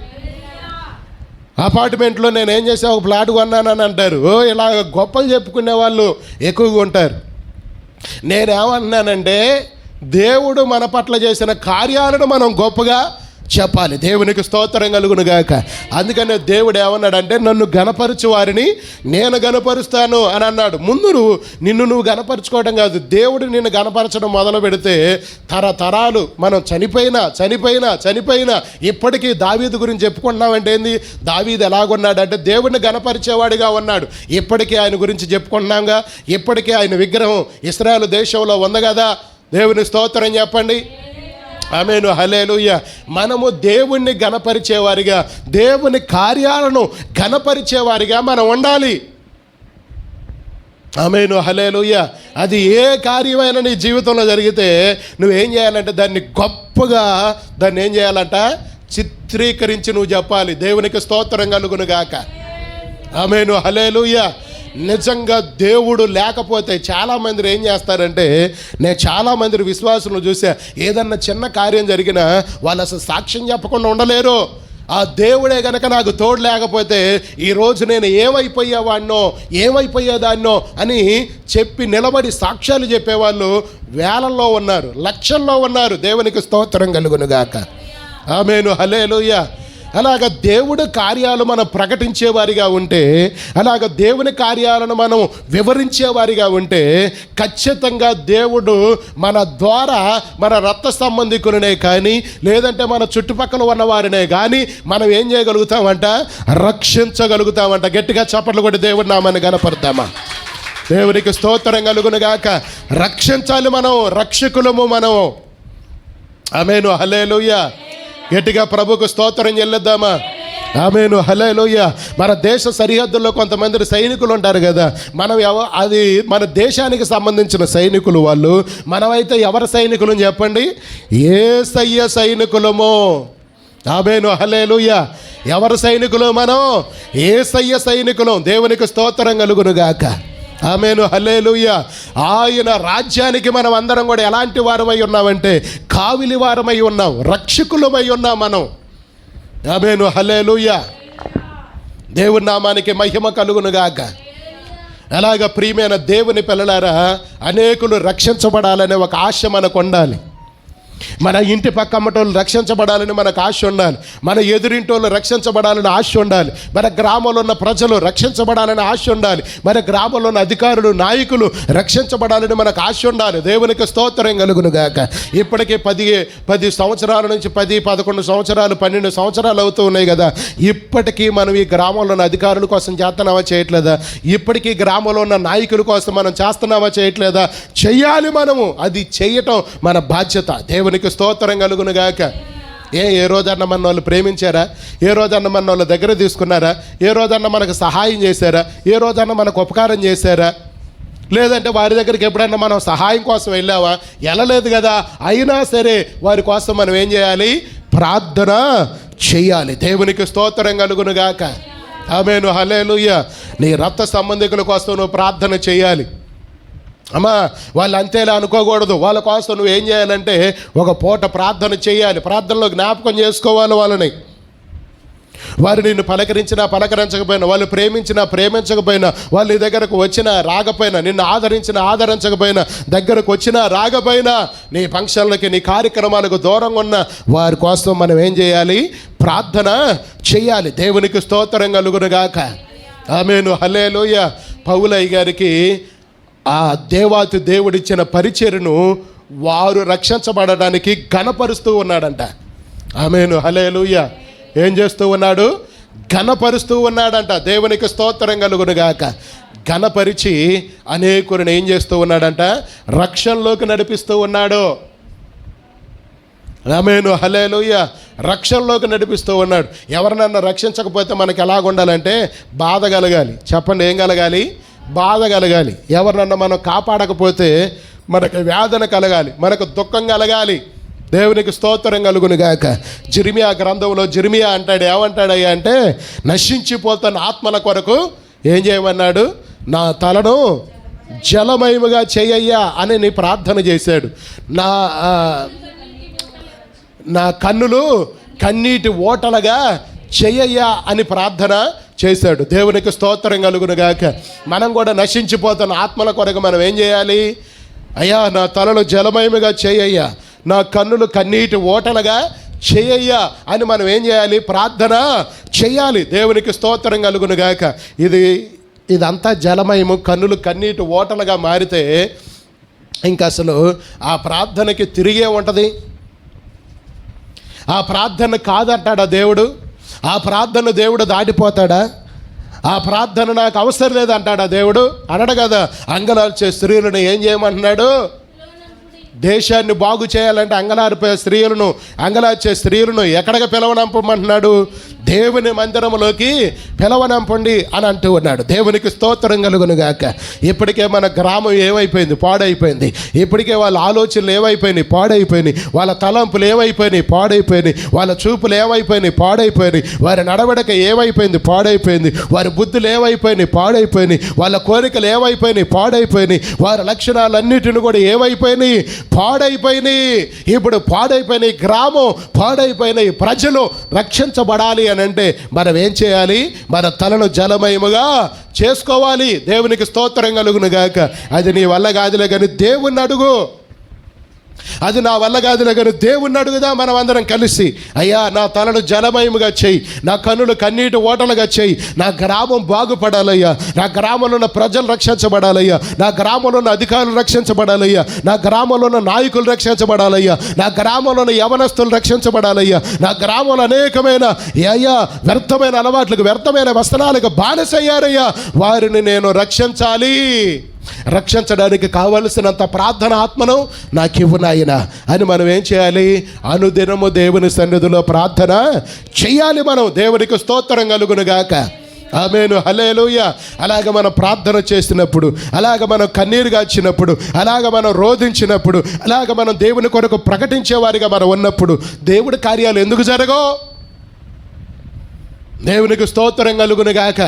S1: అపార్ట్మెంట్లో నేను ఏం చేసా, ఒక ప్లాట్ కొన్నానని అంటారు. ఇలా గొప్పలు చెప్పుకునే వాళ్ళు ఎక్కువగా ఉంటారు. నేనేమన్నానంటే దేవుడు మన పట్ల చేసిన కార్యాలను మనం గొప్పగా చెప్పాలి. దేవునికి స్తోత్రం కలుగును గాక. అందుకనే దేవుడు ఏమన్నాడంటే నన్ను గణపరచు వారిని నేను గణపరుస్తాను అని అన్నాడు. ముందు నిన్ను నువ్వు గణపరచుకోవడం కాదు, దేవుడు నిన్ను గణపరచడం మొదలు పెడితే తరతరాలు మనం చనిపోయినా ఇప్పటికీ దావీదు గురించి చెప్పుకుంటున్నామంటే ఏంది? దావీదు ఎలాగున్నాడు అంటే దేవుడిని గణపరిచేవాడిగా ఉన్నాడు. ఇప్పటికీ ఆయన గురించి చెప్పుకుంటున్నాంగా. ఇప్పటికీ ఆయన విగ్రహం ఇశ్రాయేలు దేశంలో ఉంది కదా. దేవుని స్తోత్రం చెప్పండి. ఆమేను, హల్లెలూయా. మనము దేవుణ్ణి గణపరిచేవారిగా, దేవుని కార్యాలను గణపరిచేవారిగా మనం ఉండాలి. ఆమేను, హల్లెలూయా. అది ఏ కార్యమైనా నీ జీవితంలో జరిగితే నువ్వేం చేయాలంటే దాన్ని ఏం చేయాలంట? చిత్రీకరించి నువ్వు చెప్పాలి. దేవునికి స్తోత్రం కలుగును గాక. ఆమేను, హల్లెలూయా. నిజంగా దేవుడు లేకపోతే చాలామంది ఏం చేస్తారంటే, నేను చాలామంది విశ్వాసులను చూసా, ఏదన్నా చిన్న కార్యం జరిగినా వాళ్ళు అసలు సాక్ష్యం చెప్పకుండా ఉండలేరు. ఆ దేవుడే గనక నాకు తోడు లేకపోతే ఈరోజు నేను ఏమైపోయేదాన్నో అని చెప్పి నిలబడి సాక్ష్యాలు చెప్పేవాళ్ళు వేలల్లో ఉన్నారు, లక్షల్లో ఉన్నారు. దేవునికి స్తోత్రం కలుగును గాక. ఆమేను, హల్లెలూయా. అలాగ దేవుడి కార్యాలు మనం ప్రకటించేవారిగా ఉంటే, అలాగ దేవుని కార్యాలను మనం వివరించేవారిగా ఉంటే ఖచ్చితంగా దేవుడు మన ద్వారా మన రక్త సంబంధికులనే కానీ, లేదంటే మన చుట్టుపక్కల ఉన్న వారినే కానీ మనం ఏం చేయగలుగుతామంట? రక్షించగలుగుతామంట. గట్టిగా చప్పట్లు కొట్టి దేవుడి నామాన్ని గణపడతామా? దేవునికి స్తోత్రం కలుగును గాక. రక్షించాలి, మనం రక్షకులము మనం. ఆమేను, హల్లెలూయా. గట్టిగా ప్రభుకు స్తోత్రం చెల్లిద్దామా? ఆమేను, హల్లెలూయా. మన దేశ సరిహద్దుల్లో కొంతమంది సైనికులు ఉంటారు కదా. అది మన దేశానికి సంబంధించిన సైనికులు వాళ్ళు. మనమైతే ఎవరి సైనికులు చెప్పండి? యేసయ్య సైనికులము. ఆమేను, హల్లెలూయా. ఎవరి సైనికులు? మనం యేసయ్య సైనికులం. దేవునికి స్తోత్రం కలుగును గాక. ఆమేను, హల్లెలూయా. ఆయన రాజ్యానికి మనం అందరం కూడా ఎలాంటి వారమై ఉన్నామంటే కావిలి వారమై ఉన్నాం, రక్షకులమై ఉన్నాం మనం. ఆమేను, హల్లెలూయా. దేవుని నామానికి మహిమ కలుగును గాక. అలాగా ప్రియమైన దేవుని పిల్లలారా, అనేకులు రక్షించబడాలనే ఒక ఆశ మనకు ఉండాలి. మన ఇంటి పక్క అమ్మటోళ్ళు రక్షించబడాలని మనకు ఆశ ఉండాలి. మన ఎదురింటోళ్ళు రక్షించబడాలని ఆశ ఉండాలి. మన గ్రామంలో ఉన్న ప్రజలు రక్షించబడాలని ఆశ ఉండాలి. మన గ్రామంలో ఉన్న అధికారులు, నాయకులు రక్షించబడాలని మనకు ఆశ ఉండాలి. దేవునికి స్తోత్రం కలుగును గాక. ఇప్పటికే 10 సంవత్సరాల నుంచి 11 సంవత్సరాలు 12 సంవత్సరాలు అవుతూ ఉన్నాయి కదా. ఇప్పటికీ మనం ఈ గ్రామంలో ఉన్న అధికారుల కోసం చేస్తున్నామా? చేయట్లేదా? ఇప్పటికీ గ్రామంలో ఉన్న నాయకుల కోసం మనం చేస్తున్నామా? చేయట్లేదా? చెయ్యాలి మనము. అది చేయటం మన బాధ్యత. దేవునికి స్తోత్రం కలుగును గాక. ఏ రోజన్నా మన వాళ్ళు ప్రేమించారా? ఏ రోజన్నా మన వాళ్ళ దగ్గర తీసుకున్నారా? ఏ రోజన్నా మనకు సహాయం చేశారా? ఏ రోజన్నా మనకు ఉపకారం చేశారా? లేదంటే వారి దగ్గరికి ఎప్పుడన్నా మనం సహాయం కోసం వెళ్ళావా? వెళ్ళలేదు కదా. అయినా సరే వారి కోసం మనం ఏం చేయాలి? ప్రార్థన చేయాలి. దేవునికి స్తోత్రం కలుగును గాక. ఆమేను, హల్లెలూయా. నీ రక్త సంబంధికుల కోసం నువ్వు ప్రార్థన చేయాలి. అమ్మా, వాళ్ళు అంతేలా అనుకోకూడదు. వాళ్ళ కోసం నువ్వు ఏం చేయాలంటే ఒక పూట ప్రార్థన చేయాలి. ప్రార్థనలో జ్ఞాపకం చేసుకోవాలి వాళ్ళని. వారు నిన్ను పలకరించినా పలకరించకపోయినా, వాళ్ళు ప్రేమించినా ప్రేమించకపోయినా, వాళ్ళు నీ దగ్గరకు వచ్చినా రాకపోయినా, నిన్ను ఆదరించినా ఆదరించకపోయినా, దగ్గరకు వచ్చినా రాకపోయినా, నీ ఫంక్షన్లకి నీ కార్యక్రమాలకు దూరంగా ఉన్న వారి కోసం మనం ఏం చేయాలి? ప్రార్థన చేయాలి. దేవునికి స్తోత్రం కలుగునుగాక. ఆమేను, హల్లెలూయా. పౌలయ్య గారికి ఆ దేవాతి దేవుడిచ్చిన పరిచర్యను వారు రక్షించబడడానికి ఘనపరుస్తూ ఉన్నాడంట. ఆమేను, హల్లెలూయా. ఏం చేస్తూ ఉన్నాడు? ఘనపరుస్తూ ఉన్నాడంట. దేవునికి స్తోత్రం కలుగునుగాక. ఘనపరిచి అనేకులను ఏం చేస్తూ ఉన్నాడంట? రక్షణలోకి నడిపిస్తూ ఉన్నాడు. ఆమేను, హల్లెలూయా. రక్షణలోకి నడిపిస్తూ ఉన్నాడు. ఎవరినన్నా రక్షించకపోతే మనకి ఎలాగుండాలంటే బాధ కలగాలి. చెప్పండి, ఏం కలగాలి? బాధ కలగాలి. ఎవరినన్నా మనం కాపాడకపోతే మనకు వేదన కలగాలి, మనకు దుఃఖం కలగాలి. దేవునికి స్తోత్రం కలుగునుగాక. జిర్మియా గ్రంథంలో జిర్మియా అంటాడు, ఏమంటాడయ్యా అంటే, నశించిపోతున్న ఆత్మల కొరకు ఏం చేయమన్నాడు? నా తలను జలమయముగా చేయయ్యా అని నీ ప్రార్థన చేశాడు. నా కన్నులు కన్నీటి ఓటలుగా చెయ్యయ్యా అని ప్రార్థన చేశాడు. దేవునికి స్తోత్రం కలుగునుగాక. మనం కూడా నశించిపోతున్న ఆత్మల కొరకు మనం ఏం చేయాలి? అయ్యా నా తలను జలమయముగా చేయయ్యా, నా కన్నులు కన్నీటి ఓటలుగా చేయయ్యా అని మనం ఏం చేయాలి? ప్రార్థన చేయాలి. దేవునికి స్తోత్రం కలుగునుగాక. ఇదంతా జలమయము, కన్నులు కన్నీటి ఓటలుగా మారితే ఇంకా అసలు ఆ ప్రార్థనకి తిరిగే ఉంటుంది. ఆ ప్రార్థన కాదంటాడా దేవుడు? ఆ ప్రార్థన దేవుడు దాటిపోతాడా? ఆ ప్రార్థన నాకు అవసరం లేదంటాడా దేవుడు? అనడు కదా. అంగలార్చే స్త్రీలను ఏం చేయమంటున్నాడు? దేశాన్ని బాగు చేయాలంటే అంగలార్చే స్త్రీలను ఎక్కడికి పిలవనంపమంటున్నాడు? దేవుని మందిరంలోకి పిలవనంపండి అని అంటూ ఉన్నాడు. దేవునికి స్తోత్రం కలుగునుగాక. ఇప్పటికే మన గ్రామం ఏమైపోయింది? పాడైపోయింది. ఇప్పటికే వాళ్ళ ఆలోచనలు ఏమైపోయినాయి? పాడైపోయినాయి. వాళ్ళ తలంపులు ఏమైపోయినాయి? పాడైపోయినాయి. వాళ్ళ చూపులు ఏమైపోయినాయి? పాడైపోయినాయి. వారి నడవడిక ఏమైపోయింది? పాడైపోయింది. వారి బుద్ధులు ఏమైపోయినాయి? పాడైపోయినాయి. వాళ్ళ కోరికలు ఏమైపోయినాయి? పాడైపోయినాయి. వారి లక్షణాలన్నిటిని కూడా ఏమైపోయినాయి? పాడైపోయినాయి. ఇప్పుడు పాడైపోయినాయి గ్రామం, పాడైపోయినాయి ప్రజలు రక్షించబడాలి అని అంటే మనం ఏం చేయాలి? మన తలను జలమయముగా చేసుకోవాలి. దేవునికి స్తోత్రం కలుగునుగాక. అది నీ వల్ల కాదులే కానీ దేవుణ్ణి అడుగు. అది నా వల్ల కాదులే కానీ దేవుణ్ణి అడుగుదా మనం అందరం కలిసి. అయ్యా నా తలను జలమయముగా చేయి, నా కన్నులు కన్నీటి ఓటలుగా చేయి, నా గ్రామం బాగుపడాలయ్యా, నా గ్రామంలో ఉన్న ప్రజలు రక్షించబడాలయ్యా, నా గ్రామంలో ఉన్న అధికారులు రక్షించబడాలయ్యా, నా గ్రామంలో ఉన్న నాయకులు రక్షించబడాలయ్యా, నా గ్రామంలో ఉన్న యవనస్తులు రక్షించబడాలయ్యా, నా గ్రామంలో అనేకమైన అయ్యా వ్యర్థమైన అలవాట్లకు, వ్యర్థమైన వ్యసనాలకు బానిసయ్యారయ్యా, వారిని నేను రక్షించాలి. రక్షించడానికి కావలసినంత ప్రార్థన ఆత్మను నాకు ఇవ్వు నాయనా అని మనం ఏం చేయాలి? అనుదినము దేవుని సన్నిధిలో ప్రార్థన చేయాలి మనం. దేవునికి స్తోత్రం కలుగునుగాక. ఆమేను, హల్లెలూయా. అలాగ మనం ప్రార్థన చేసినప్పుడు, అలాగ మనం కన్నీరు గార్చినప్పుడు, అలాగ మనం రోధించినప్పుడు, అలాగ మనం దేవుని కొరకు ప్రకటించేవారిగా మనం ఉన్నప్పుడు దేవుడి కార్యాలు ఎందుకు జరగవు? దేవునికి స్తోత్రం కలుగునుగాక.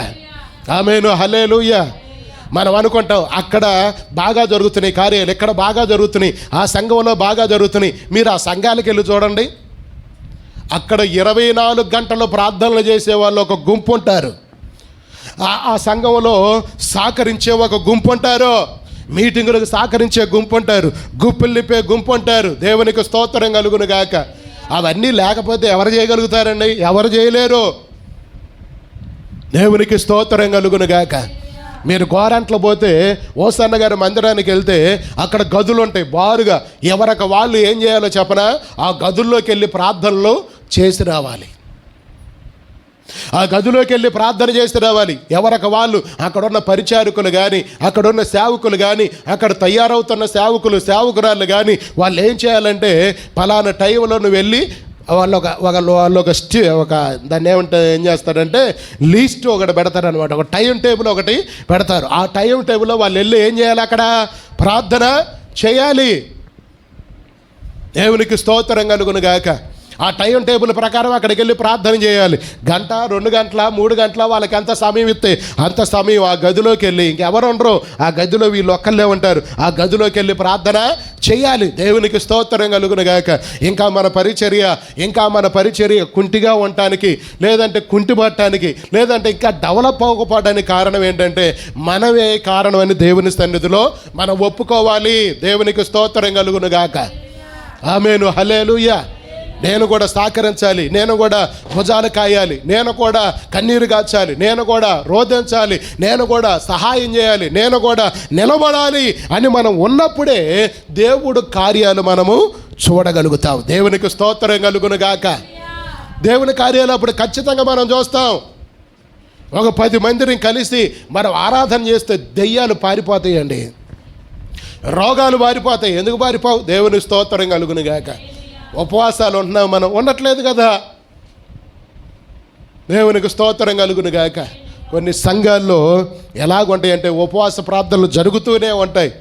S1: ఆమేను, హల్లెలూయా. మనం అనుకుంటాం అక్కడ బాగా జరుగుతున్నాయి కార్యాలు, ఎక్కడ బాగా జరుగుతున్నాయి, ఆ సంఘంలో బాగా జరుగుతున్నాయి. మీరు ఆ సంఘాలకు వెళ్ళి చూడండి. అక్కడ 24 గంటలు ప్రార్థనలు చేసే వాళ్ళు ఒక గుంపు ఉంటారు. ఆ సంఘంలో సహకరించే ఒక గుంపు ఉంటారు. మీటింగులకు సహకరించే గుంపు ఉంటారు. గుంపులు నింపే గుంపు ఉంటారు. దేవునికి స్తోత్రం కలుగునుగాక. అవన్నీ లేకపోతే ఎవరు చేయగలుగుతారండి? ఎవరు చేయలేరు. దేవునికి స్తోత్రం కలుగునుగాక. మీరు గోరంట్లో పోతే ఓసన్న గారి మందిరానికి వెళ్తే అక్కడ గదులు ఉంటాయి బారుగా. ఎవరికి వాళ్ళు ఏం చేయాలో చెప్పనా? ఆ గదుల్లోకి వెళ్ళి ప్రార్థనలు చేసి రావాలి. ఆ గదిలోకి వెళ్ళి ప్రార్థన చేసి రావాలి. ఎవరికి వాళ్ళు అక్కడున్న పరిచారకులు కానీ, అక్కడున్న సేవకులు కానీ, అక్కడ తయారవుతున్న సేవకురాళ్ళు కానీ వాళ్ళు ఏం చేయాలంటే పలానా టైంలో నువ్వు వెళ్ళి వాళ్ళు ఒక దాన్ని ఏం చేస్తారంటే లిస్ట్ ఒకటి పెడతారనమాట. ఒక టైం టేబుల్ ఒకటి పెడతారు. ఆ టైం టేబుల్లో వాళ్ళు వెళ్ళి ఏం చేయాలి? అక్కడ ప్రార్థన చేయాలి. దేవునికి స్తోత్రం కలుగునుగాక. ఆ టైం టేబుల్ ప్రకారం అక్కడికి వెళ్ళి ప్రార్థన చేయాలి. 1 గంట 2 గంటల 3 గంటల వాళ్ళకి ఎంత సమయం ఇస్తే అంత సమయం ఆ గదిలోకి వెళ్ళి, ఇంకెవరు ఉండరు ఆ గదిలో, వీళ్ళు ఒక్కళ్ళే ఉంటారు, ఆ గదిలోకి వెళ్ళి ప్రార్థన చేయాలి. దేవునికి స్తోత్రం కలుగును గాక. ఇంకా మన పరిచర్య కుంటిగా ఉండటానికి, లేదంటే కుంటిపడటానికి, లేదంటే ఇంకా డెవలప్ అవ్వకపోవడానికి కారణం ఏంటంటే మనమే కారణం అని దేవుని సన్నిధిలో మనం ఒప్పుకోవాలి. దేవునికి స్తోత్రం కలుగును గాక. ఆమేను, హల్లెలూయా. నేను కూడా సహకరించాలి, నేను కూడా భుజాలు కాయాలి, నేను కూడా కన్నీరు కాచాలి, నేను కూడా రోధించాలి, నేను కూడా సహాయం చేయాలి, నేను కూడా నిలబడాలి అని మనం ఉన్నప్పుడే దేవుడు కార్యాలు మనము చూడగలుగుతాం. దేవునికి స్తోత్రం కలుగును గాక. దేవుని కార్యాలు అప్పుడు ఖచ్చితంగా మనం చూస్తాం. ఒక 10 మందిని కలిసి మనం ఆరాధన చేస్తే దెయ్యాలు పారిపోతాయండి, రోగాలు పారిపోతాయి. ఎందుకు పారిపోవు? దేవుని స్తోత్రం కలుగును గాక. ఉపవాసాలు ఉంటున్నాం, మనం ఉండట్లేదు కదా. దేవునికి స్తోత్రం కలుగును గాక. కొన్ని సంఘాల్లో ఎలాగుంటాయంటే ఉపవాస ప్రార్థనలు జరుగుతూనే ఉంటాయి.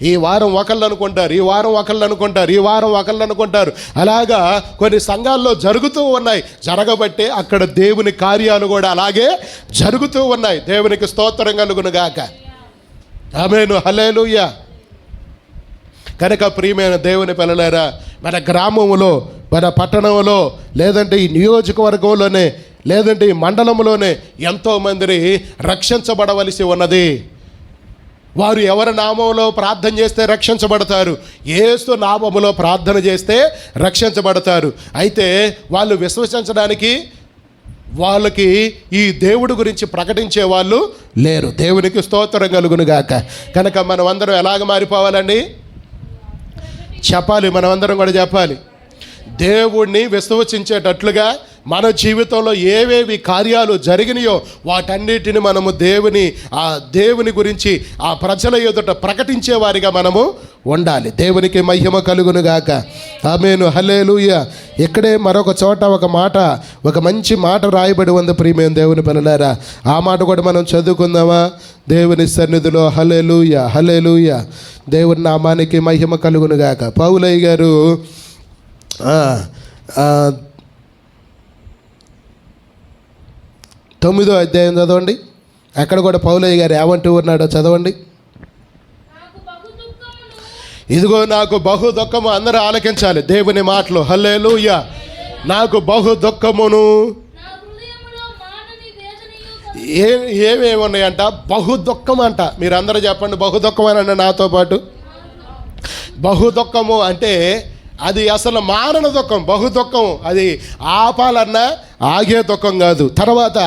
S1: ఈ వారం ఒకళ్ళు అనుకుంటారు, ఈ వారం ఒకళ్ళు అనుకుంటారు, ఈ వారం ఒకళ్ళు అనుకుంటారు. అలాగా కొన్ని సంఘాల్లో జరుగుతూ ఉన్నాయి. జరగబట్టే అక్కడ దేవుని కార్యాలు కూడా అలాగే జరుగుతూ ఉన్నాయి. దేవునికి స్తోత్రం కలుగును గాక. ఆమేను, హల్లెలూయా. కనుక ప్రియమైన దేవుని పిల్లలారా, మన గ్రామంలో, మన పట్టణంలో, లేదంటే ఈ నియోజకవర్గంలోనే, లేదంటే ఈ మండలంలోనే ఎంతోమందిని రక్షించబడవలసి ఉన్నది. వారు ఎవరి నామంలో ప్రార్థన చేస్తే రక్షించబడతారు? యేసు నామములో ప్రార్థన చేస్తే రక్షించబడతారు. అయితే వాళ్ళు విశ్వసించడానికి, వాళ్ళకి ఈ దేవుడి గురించి ప్రకటించే వాళ్ళు లేరు. దేవునికి స్తోత్రం కలుగును గాక. కనుక మనం అందరం ఎలాగ మారిపోవాలండి? చెప్పాలి, మనమందరం కూడా చెప్పాలి. దేవుణ్ణి విశ్వసించేటట్లుగా మన జీవితంలో ఏవేవి కార్యాలు జరిగినాయో వాటన్నిటిని మనము దేవుని గురించి ఆ ప్రజల ఎదుట ప్రకటించే వారిగా మనము ఉండాలి. దేవునికి మహిమ కలుగును గాక. ఆమేను, హల్లెలూయా. ఇక్కడే మరొక చోట ఒక మంచి మాట రాయబడి ఉంది ప్రియమైన దేవుని పిల్లలారా. ఆ మాట కూడా మనం చదువుకుందామా? దేవుని సన్నిధిలో. హల్లెలూయా, హల్లెలూయా. దేవుని నామానికి మహిమ కలుగును గాక. పౌలయ్య గారు 9వ అధ్యాయం చదవండి. అక్కడ కూడా పౌలయ్య గారు ఏమంటూ ఉన్నాడో చదవండి. ఇదిగో నాకు బహు దుఃఖము. అందరూ ఆలకించాలి దేవుని మాటలు. హల్లెలూయా. నాకు బహు దుఃఖమును. ఏమేమి ఉన్నాయంట? బహు దుఃఖం అంట. మీరు అందరూ చెప్పండి, బహు దుఃఖం అనండి నాతో పాటు. బహు దుఃఖము అంటే అది అసలు మారణ దుఃఖం. బహు దుఃఖం అది ఆపాలన్నా ఆగే దుఃఖం కాదు. తర్వాత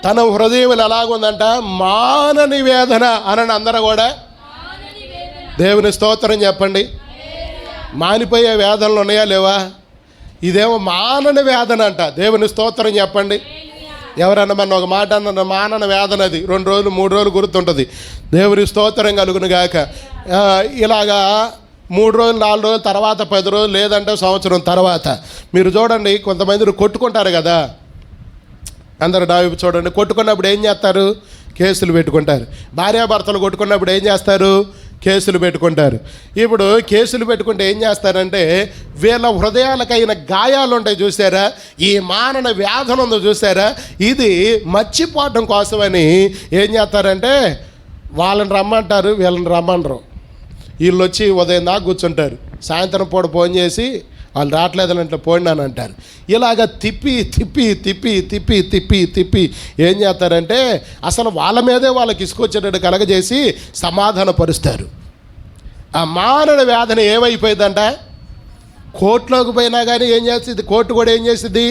S1: తన హృదయం ఎలాగుందంట? మానని వేదన అనండి అందరూ కూడా. దేవుని స్తోత్రం చెప్పండి. మానిపోయే వేదనలు ఉన్నాయా లేవా? ఇదేమో మానని వేదన అంట. దేవుని స్తోత్రం చెప్పండి. ఎవరన్నా మన ఒక మాట అన్న మానన వేదన, అది 2 రోజులు 3 రోజులు గుర్తుంటుంది. దేవుని స్తోత్రం కలుగును గాక. ఇలాగా 3 రోజులు 4 రోజుల తర్వాత 10 రోజులు, లేదంటే సంవత్సరం తర్వాత మీరు చూడండి, కొంతమంది కొట్టుకుంటారు కదా. అందరూ నా వైపు చూడండి. కొట్టుకున్నప్పుడు ఏం చేస్తారు? కేసులు పెట్టుకుంటారు. భార్యాభర్తలు కొట్టుకున్నప్పుడు ఏం చేస్తారు? కేసులు పెట్టుకుంటారు. ఇప్పుడు కేసులు పెట్టుకుంటే ఏం చేస్తారంటే వీళ్ళ హృదయాలకైన గాయాలు ఉంటాయి చూసారా, ఈ మానన వ్యాధన ఉందో చూసారా, ఇది మర్చిపోవడం కోసమని ఏం చేస్తారంటే వాళ్ళని రమ్మంటారు, వీళ్ళని రమ్మనరు. వీళ్ళు వచ్చి ఉదయం దాకా కూర్చుంటారు, సాయంత్రం పూట ఫోన్ చేసి వాళ్ళు రావట్లేదని అంటే పోయినాను అంటారు. ఇలాగ తిప్పి తిప్పి తిప్పి తిప్పి తిప్పి తిప్పి ఏం చేస్తారంటే అసలు వాళ్ళ మీదే వాళ్ళకి ఇసుకొచ్చేటట్టు కలగజేసి సమాధానపరుస్తారు. ఆ మానవ వేదన ఏమైపోయిందంట? కోర్టులోకి పోయినా కానీ ఏం చేస్తుంది? కోర్టు కూడా ఏం చేస్తుంది?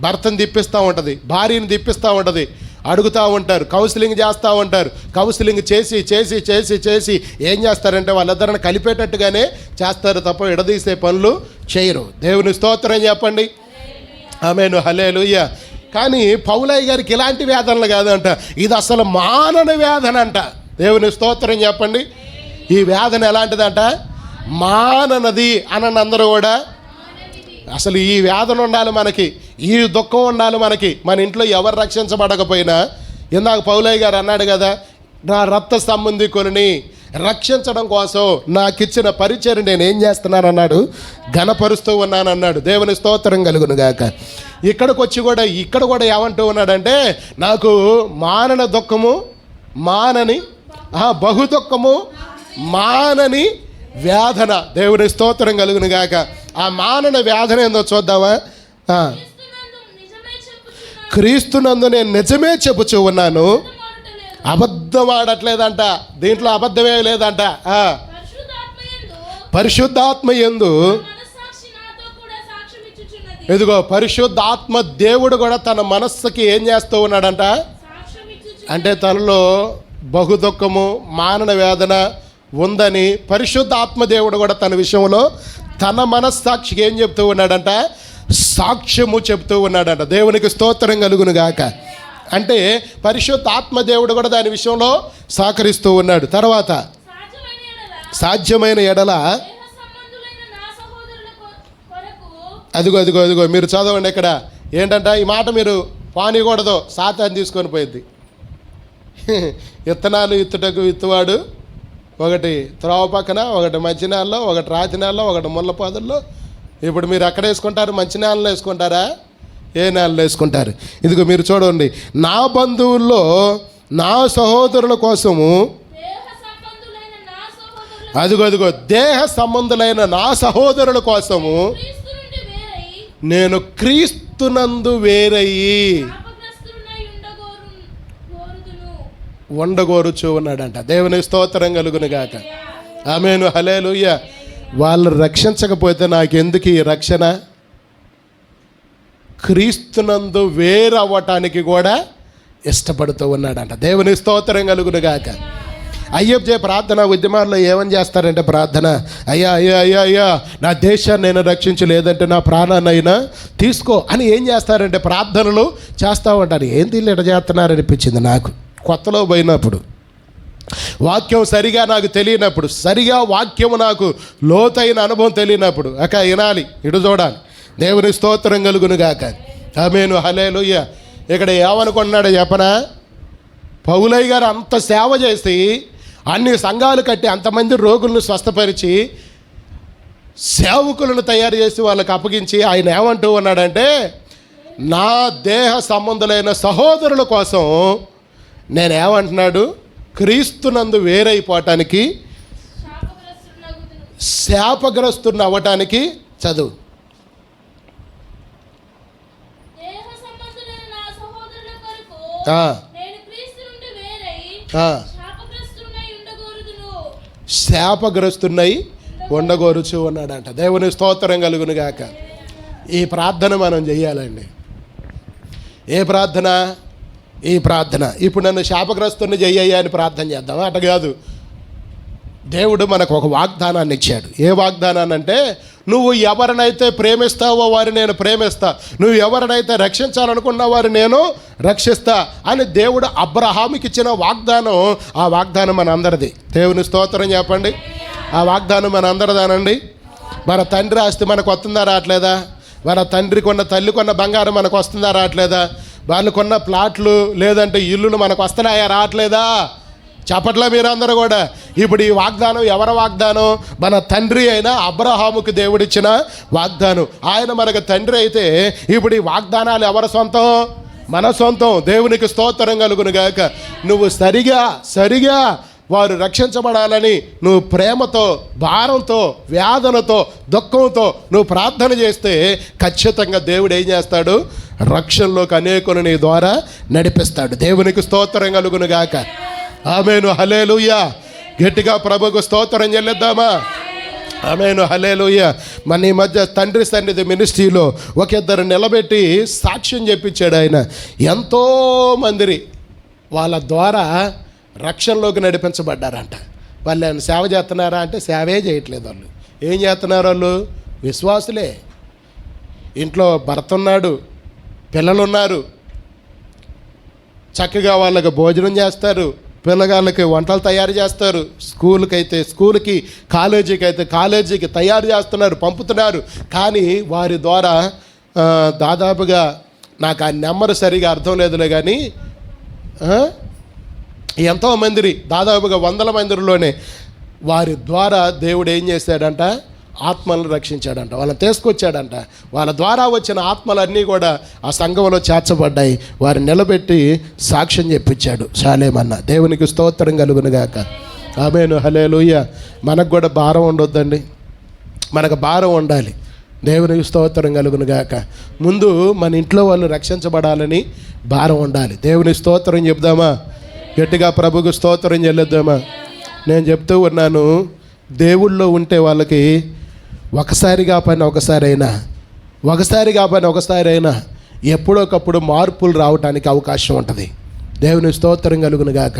S1: భర్తను తిప్పిస్తూ ఉంటుంది, భార్యను తిప్పిస్తూ ఉంటుంది, అడుగుతూ ఉంటారు, కౌన్సిలింగ్ చేస్తూ ఉంటారు. కౌన్సిలింగ్ చేసి చేసి చేసి చేసి ఏం చేస్తారంటే వాళ్ళిద్దరిని కలిపేటట్టుగానే చేస్తారు తప్ప విడదీసే పనులు చేయరు. దేవుని స్తోత్రం చెప్పండి. ఆమేను, హల్లెలూయా. కానీ పౌలయ్య గారికి ఇలాంటి వేదనలు కాదంట, ఇది అసలు మానన వేదన అంట. దేవుని స్తోత్రం చెప్పండి. ఈ వేదన ఎలాంటిదంట? మాననది అనండి అందరూ కూడా. అసలు ఈ వేదన ఉండాలి మనకి, ఈ దుఃఖం ఉండాలి మనకి. మన ఇంట్లో ఎవరు రక్షించబడకపోయినా, ఇందాక పౌలయ్య గారు అన్నాడు కదా, నా రక్త సంబంధికులని రక్షించడం కోసం నాకు ఇచ్చిన పరిచయం నేను ఏం చేస్తున్నాను అన్నాడు, ఘనపరుస్తూ ఉన్నాను అన్నాడు. దేవుని స్తోత్రం కలుగును గాక. ఇక్కడ కూడా ఏమంటూ ఉన్నాడంటే, నాకు మానని దుఃఖము మానని బహు దుఃఖము మానని వేదన. దేవుని స్తోత్రం కలుగును గాక. ఆ మానని వేదన ఏందో చూద్దామా. క్రీస్తునందు నేను నిజమే చెప్పుచూ ఉన్నాను, అబద్ధం ఆడట్లేదంట. దీంట్లో అబద్ధమే లేదంట. పరిశుద్ధాత్మ యందు ఇదిగో పరిశుద్ధాత్మ దేవుడు కూడా తన మనస్సుకి ఏం చేస్తూ ఉన్నాడంట అంటే, తనలో బహు దుఃఖము మానన వేదన ఉందని పరిశుద్ధాత్మ దేవుడు కూడా తన విషయంలో తన మనస్సాక్షికి ఏం చెప్తూ ఉన్నాడంట, సాక్ష్యము చెప్తూ ఉన్నాడంట. దేవునికి స్తోత్రం కలుగును గాక. అంటే పరిశుద్ధాత్మ దేవుడు కూడా దాని విషయంలో సహకరిస్తూ ఉన్నాడు. తర్వాత సాధ్యమైన ఎడల అదిగో మీరు చదవండి. ఇక్కడ ఏంటంట, ఈ మాట మీరు పానీకూడదు, సాతాను తీసుకొని పోయింది. విత్తనాలు ఇత్తుటకు విత్తువాడు ఒకటి త్రోవ పక్కన, ఒకటి మంచి నేలలో, ఒకటి రాతి నేలలో, ఒకటి ముళ్ళ పొదల్లో. ఇప్పుడు మీరు ఎక్కడ వేసుకుంటారు? మంచి నేలలో వేసుకుంటారా? ఏ నేలలో వేసుకుంటారు? ఇదిగో మీరు చూడండి, నా బంధువుల్లో నా సహోదరుల కోసము అదిగో దేహ సంబంధులైన నా సహోదరుల కోసము నేను క్రీస్తునందు వేరయ్యి ఉండగోరుచు ఉన్నాడంట. దేవుని స్తోత్రం కలుగును గాక. ఆమేను, హల్లెలూయా. వాళ్ళు రక్షించకపోతే నాకెందుకు ఈ రక్షణ? క్రీస్తునందు వేరవ్వటానికి కూడా ఇష్టపడుతూ ఉన్నాడంట. దేవుని స్తోత్రం కలుగును గాక. అయ్యప్ప ప్రార్థన ఉద్యమాల్లో ఏమని చేస్తారంటే, ప్రార్థన, అయ్యా నా దేశాన్ని నేను రక్షించు, లేదంటే నా ప్రాణాన్నైనా తీసుకో అని ఏం చేస్తారంటే ప్రార్థనలు చేస్తూ ఉంటారు. ఏంది ఇట్లా చేస్తున్నారనిపించింది నాకు కొత్తలో పోయినప్పుడు. వాక్యం సరిగా నాకు తెలియనప్పుడు, సరిగా వాక్యము నాకు లోతైన అనుభవం తెలియనప్పుడు వినాలి, ఇటు చూడాలి. దేవుని స్తోత్రం కలుగును గాక. ఆమేను, హల్లెలూయా. ఇక్కడ ఏమనుకున్నాడో చెప్పనా, పౌలయ్య గారు అంత సేవ చేసి అన్ని సంఘాలు కట్టి అంతమంది రోగులను స్వస్థపరిచి సేవకులను తయారు చేసి వాళ్ళకి అప్పగించి ఆయన ఏమంటూ ఉన్నాడంటే, నా దేహ సంబంధులైన సహోదరుల కోసం నేనేమంటున్నాడు, క్రీస్తునందు వేరైపోవటానికి శాపగ్రస్తుని అవ్వటానికి చదువు. శాపగ్రస్తున్నై ఉండగోరుచు ఉన్నాడంట. దేవుని స్తోత్రం కలుగును గాక. ఈ ప్రార్థన మనం చెయ్యాలండి. ఏ ప్రార్థన? ఈ ప్రార్థన. ఇప్పుడు నన్ను శాపగ్రస్తుని చెయ్యయ్యా అని ప్రార్థన చేద్దామా? అట కాదు. దేవుడు మనకు ఒక వాగ్దానాన్ని ఇచ్చాడు. ఏ వాగ్దానాన్ని అంటే, నువ్వు ఎవరినైతే ప్రేమిస్తావో వారిని నేను ప్రేమిస్తా, నువ్వు ఎవరినైతే రక్షించాలనుకున్న వారిని నేను రక్షిస్తా అని దేవుడు అబ్రహాముకి ఇచ్చిన వాగ్దానం. ఆ వాగ్దానం మన అందరిది. దేవుని స్తోత్రం చెప్పండి. ఆ వాగ్దానం మన అందరిదానండి. మన తండ్రి ఆస్తి మనకు వస్తుందా రావట్లేదా? మన తండ్రి కొన్న తల్లి కొన్న బంగారం మనకు వస్తుందా రావట్లేదా? వాళ్ళు కొన్న ప్లాట్లు లేదంటే ఇల్లులు మనకు వస్తున్నాయా రావట్లేదా? చెప్పట్లా మీరందరూ కూడా. ఇప్పుడు ఈ వాగ్దానం ఎవరి వాగ్దానం? మన తండ్రి అయిన అబ్రహాముకి దేవుడిచ్చిన వాగ్దానం. ఆయన మనకు తండ్రి అయితే ఇప్పుడు ఈ వాగ్దానాలు ఎవరి సొంతం? మన సొంతం. దేవునికి స్తోత్రం కలుగును గాక. నువ్వు సరిగా వారు రక్షించబడాలని నువ్వు ప్రేమతో, భారంతో, వేదనతో, దుఃఖంతో నువ్వు ప్రార్థన చేస్తే ఖచ్చితంగా దేవుడు ఏం చేస్తాడు? రక్షణలోకి అనేకులు నీ ద్వారా నడిపిస్తాడు. దేవునికి స్తోత్రం కలుగును గాక. ఆమేను, హల్లెలూయా. గట్టిగా ప్రభుకు స్తోత్రం చెల్లిద్దామా? ఆమేను, హల్లెలూయా. మన ఈ మధ్య తండ్రి సన్నిధి మినిస్ట్రీలో ఒక ఇద్దరు నిలబెట్టి సాక్ష్యం చెప్పించాడు ఆయన. ఎంతోమంది వాళ్ళ ద్వారా రక్షణలోకి నడిపించబడ్డారంట. వాళ్ళు ఏమైనా సేవ చేస్తున్నారా అంటే సేవే చేయట్లేదు. వాళ్ళు ఏం చేస్తున్నారు? వాళ్ళు విశ్వాసులే. ఇంట్లో భర్త ఉన్నాడు, పిల్లలున్నారు, చక్కగా వాళ్ళకి భోజనం చేస్తారు, పిల్లగాళ్ళకి వంటలు తయారు చేస్తారు, స్కూల్కి కాలేజీకి తయారు చేస్తున్నారు, పంపుతున్నారు. కానీ వారి ద్వారా దాదాపుగా నాకు ఆ నెంబర్ సరిగా అర్థం లేదులే కానీ ఎంతోమంది దాదాపుగా 100 మందిలోనే వారి ద్వారా దేవుడు ఏం చేశాడంట, ఆత్మలను రక్షించాడంట, వాళ్ళని తీసుకొచ్చాడంట. వాళ్ళ ద్వారా వచ్చిన ఆత్మలన్నీ కూడా ఆ సంఘంలో చేర్చబడ్డాయి. వారిని నిలబెట్టి సాక్ష్యం చెప్పించాడు షాలేమన్న. దేవునికి స్తోత్రం కలుగునుగాక. ఆమేను, హల్లెలూయా. మనకు కూడా భారం ఉండొద్దండి, మనకు భారం ఉండాలి. దేవునికి స్తోత్రం కలుగునుగాక. ముందు మన ఇంట్లో వాళ్ళు రక్షించబడాలని భారం ఉండాలి. దేవుని స్తోత్రం చెప్దామా? గట్టిగా ప్రభుకు స్తోత్రం చెల్లిద్దామా? నేను చెప్తూ ఉన్నాను, దేవుళ్ళో ఉంటే వాళ్ళకి ఒకసారిగా పని ఒకసారైనా ఎప్పుడోకప్పుడు మార్పులు రావడానికి అవకాశం ఉంటుంది. దేవుని స్తోత్రం కలుగునుగాక.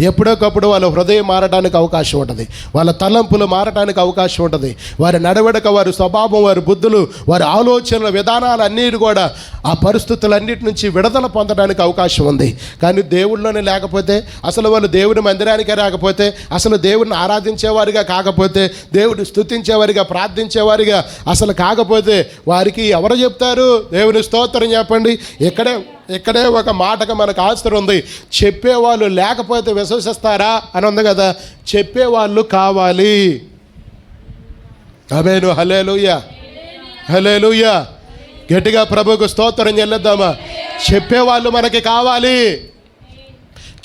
S1: ఎప్పుడోకప్పుడు వాళ్ళ హృదయం మారడానికి అవకాశం ఉంటుంది, వాళ్ళ తలంపులు మారడానికి అవకాశం ఉంటుంది. వారి నడవడిక, వారి స్వభావం, వారి బుద్ధులు, వారి ఆలోచనల విధానాలు అన్నిటి కూడా ఆ పరిస్థితులన్నిటి నుంచి విడుదల పొందడానికి అవకాశం ఉంది. కానీ దేవుళ్ళలోనే లేకపోతే, అసలు వాళ్ళు దేవుని మందిరానికే రాకపోతే, అసలు దేవుడిని ఆరాధించేవారిగా కాకపోతే, దేవుడిని స్తుతించేవారిగా, ప్రార్థించేవారిగా అసలు కాకపోతే వారికి ఎవరు చెప్తారు? దేవుని స్తోత్రం చెప్పండి. ఇక్కడే ఒక మాటగా మనకు ఆశ్చర్యం ఉంది. చెప్పేవాళ్ళు లేకపోతే విశ్వసిస్తారా అని ఉంది కదా. చెప్పేవాళ్ళు కావాలి. ఆమేను, హల్లెలూయా, హల్లెలూయా. గట్టిగా ప్రభువుకు స్తోత్రం చెల్లిద్దామా? చెప్పేవాళ్ళు మనకి కావాలి,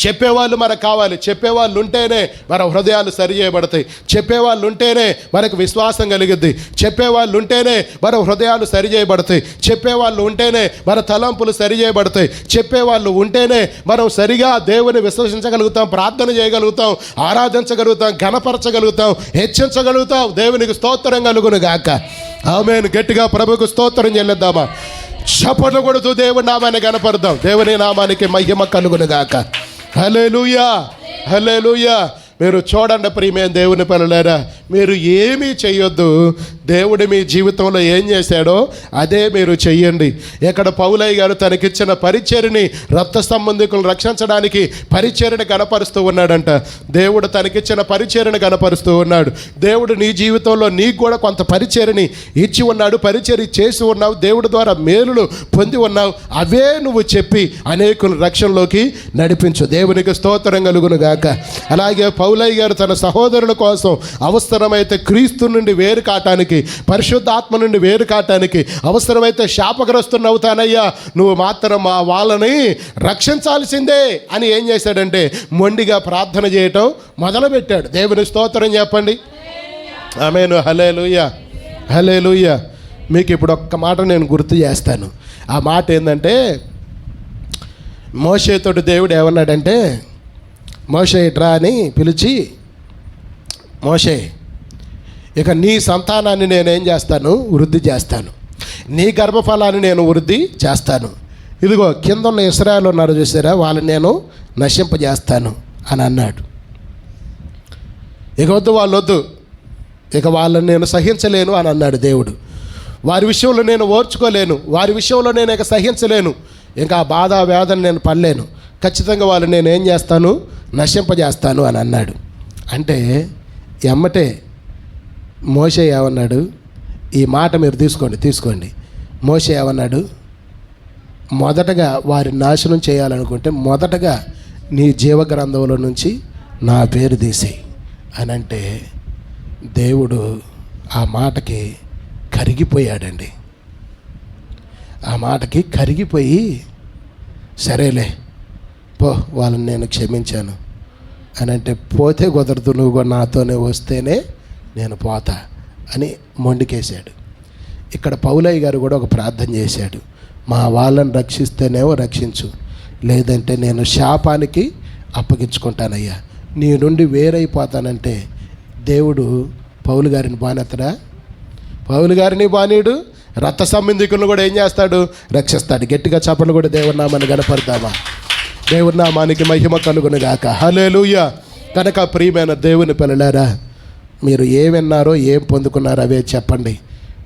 S1: చెప్పేవాళ్ళు మనకు కావాలి. చెప్పేవాళ్ళు ఉంటేనే మన హృదయాలు సరి చేయబడతాయి. చెప్పేవాళ్ళు ఉంటేనే మనకు విశ్వాసం కలిగిద్ది. చెప్పేవాళ్ళు ఉంటేనే మన హృదయాలు సరి చేయబడతాయి. చెప్పేవాళ్ళు ఉంటేనే మన తలంపులు సరి చేయబడతాయి. చెప్పేవాళ్ళు ఉంటేనే మనం సరిగా దేవుని విశ్వసించగలుగుతాం, ప్రార్థన చేయగలుగుతాం, ఆరాధించగలుగుతాం, ఘనపరచగలుగుతాం, హెచ్చించగలుగుతాం. దేవునికి స్తోత్రం కలుగును గాక. ఆమేన్. గట్టిగా ప్రభువుకు స్తోత్రం చెల్లిద్దామా? చప్పట్లు కొడుతూ దేవుని నామాన్ని కనపడదాం. దేవుని నామానికి మహిమ కలుగును గాక. హల్లెలూయా, హల్లెలూయా. మీరు చూడండి ప్రియమైన దేవుని పిల్లలారా, మీరు ఏమీ చెయ్యొద్దు. దేవుడు మీ జీవితంలో ఏం చేశాడో అదే మీరు చెయ్యండి. ఇక్కడ పౌలయ్య గారు తనకిచ్చిన పరిచర్ని, రక్త సంబంధికులను రక్షించడానికి పరిచర్ని కనపరుస్తూ ఉన్నాడంట. దేవుడు తనకిచ్చిన పరిచర్ని కనపరుస్తూ ఉన్నాడు. దేవుడు నీ జీవితంలో నీకు కూడా కొంత పరిచర్ని ఇచ్చి ఉన్నాడు, పరిచర్య చేసి ఉన్నావు, దేవుడి ద్వారా మేలులు పొంది ఉన్నావు. అవే నువ్వు చెప్పి అనేకుల రక్షణలోకి నడిపించు. దేవునికి స్తోత్రం కలుగును గాక. అలాగే పౌలయ్య గారు తన సహోదరుల కోసం అవసరమైతే క్రీస్తు నుండి వేరు కాటానికి, పరిశుద్ధాత్మ నుండి వేరు కాటానికి, అవసరమైతే శాపగ్రస్తుని అవుతానయ్యా, నువ్వు మాత్రం మా వాళ్ళని రక్షించాల్సిందే అని ఏం చేశాడంటే మొండిగా ప్రార్థన చేయటం మొదలుపెట్టాడు. దేవుని స్తోత్రం చెప్పండి. ఆమేను, హల్లెలూయా, హల్లెలూయా. మీకు ఇప్పుడు ఒక్క మాట నేను గుర్తు చేస్తాను. ఆ మాట ఏంటంటే, మోషేతోటి దేవుడు ఏమన్నాడంటే, మోషే ఇట్రా అని పిలిచి, మోషే ఇక నీ సంతానాన్ని నేనేం చేస్తాను? వృద్ధి చేస్తాను. నీ గర్భఫలాన్ని నేను వృద్ధి చేస్తాను. ఇదిగో కింద ఉన్న ఇశ్రాయేలు ఉన్నారు చూసారా, వాళ్ళని నేను నశింపజేస్తాను అని అన్నాడు. ఇక వద్దు, వాళ్ళు వద్దు, ఇక వాళ్ళని నేను సహించలేను అని అన్నాడు దేవుడు. వారి విషయంలో నేను ఓర్చుకోలేను, వారి విషయంలో నేను ఇక సహించలేను, ఇంకా ఆ బాధ వేదన నేను పడలేను, ఖచ్చితంగా వాళ్ళని నేను ఏం చేస్తాను? నశింపజేస్తాను అని అన్నాడు. అంటే ఎమ్మటే మోషే ఏమన్నాడు? ఈ మాట మీరు తీసుకోండి. మోషే ఏమన్నాడు? మొదటగా వారి నాశనం చేయాలనుకుంటే మొదటగా నీ జీవగ్రంథంలో నుంచి నా పేరు తీసేయి అని అంటే, దేవుడు ఆ మాటకి కరిగిపోయాడండి. ఆ మాటకి కరిగిపోయి, సరేలే పో, వాళ్ళని నేను క్షమించాను అని అంటే, పోతే కుదరదు, నువ్వు కూడా నాతోనే వస్తేనే నేను పోతా అని మొండికేశాడు. ఇక్కడ పౌలయ్య గారు కూడా ఒక ప్రార్థన చేశాడు. మా వాళ్ళని రక్షిస్తేనేమో రక్షించు, లేదంటే నేను శాపానికి అప్పగించుకుంటానయ్యా, నీ నుండి వేరైపోతానంటే దేవుడు పౌలు గారిని బానెత్తడా? పౌలు గారిని బానీయుడు, రక్త సంబంధికులను కూడా ఏం చేస్తాడు? రక్షిస్తాడు. గట్టిగా చప్పట్లు కూడా దేవుని నామాన్ని గణపడతామా? దేవుని నామానికి మహిమ కలుగును గాక. హల్లెలూయా. కనుక ప్రియమైన దేవుని పిల్లలారా, మీరు ఏం విన్నారో ఏం పొందుకున్నారో అవే చెప్పండి.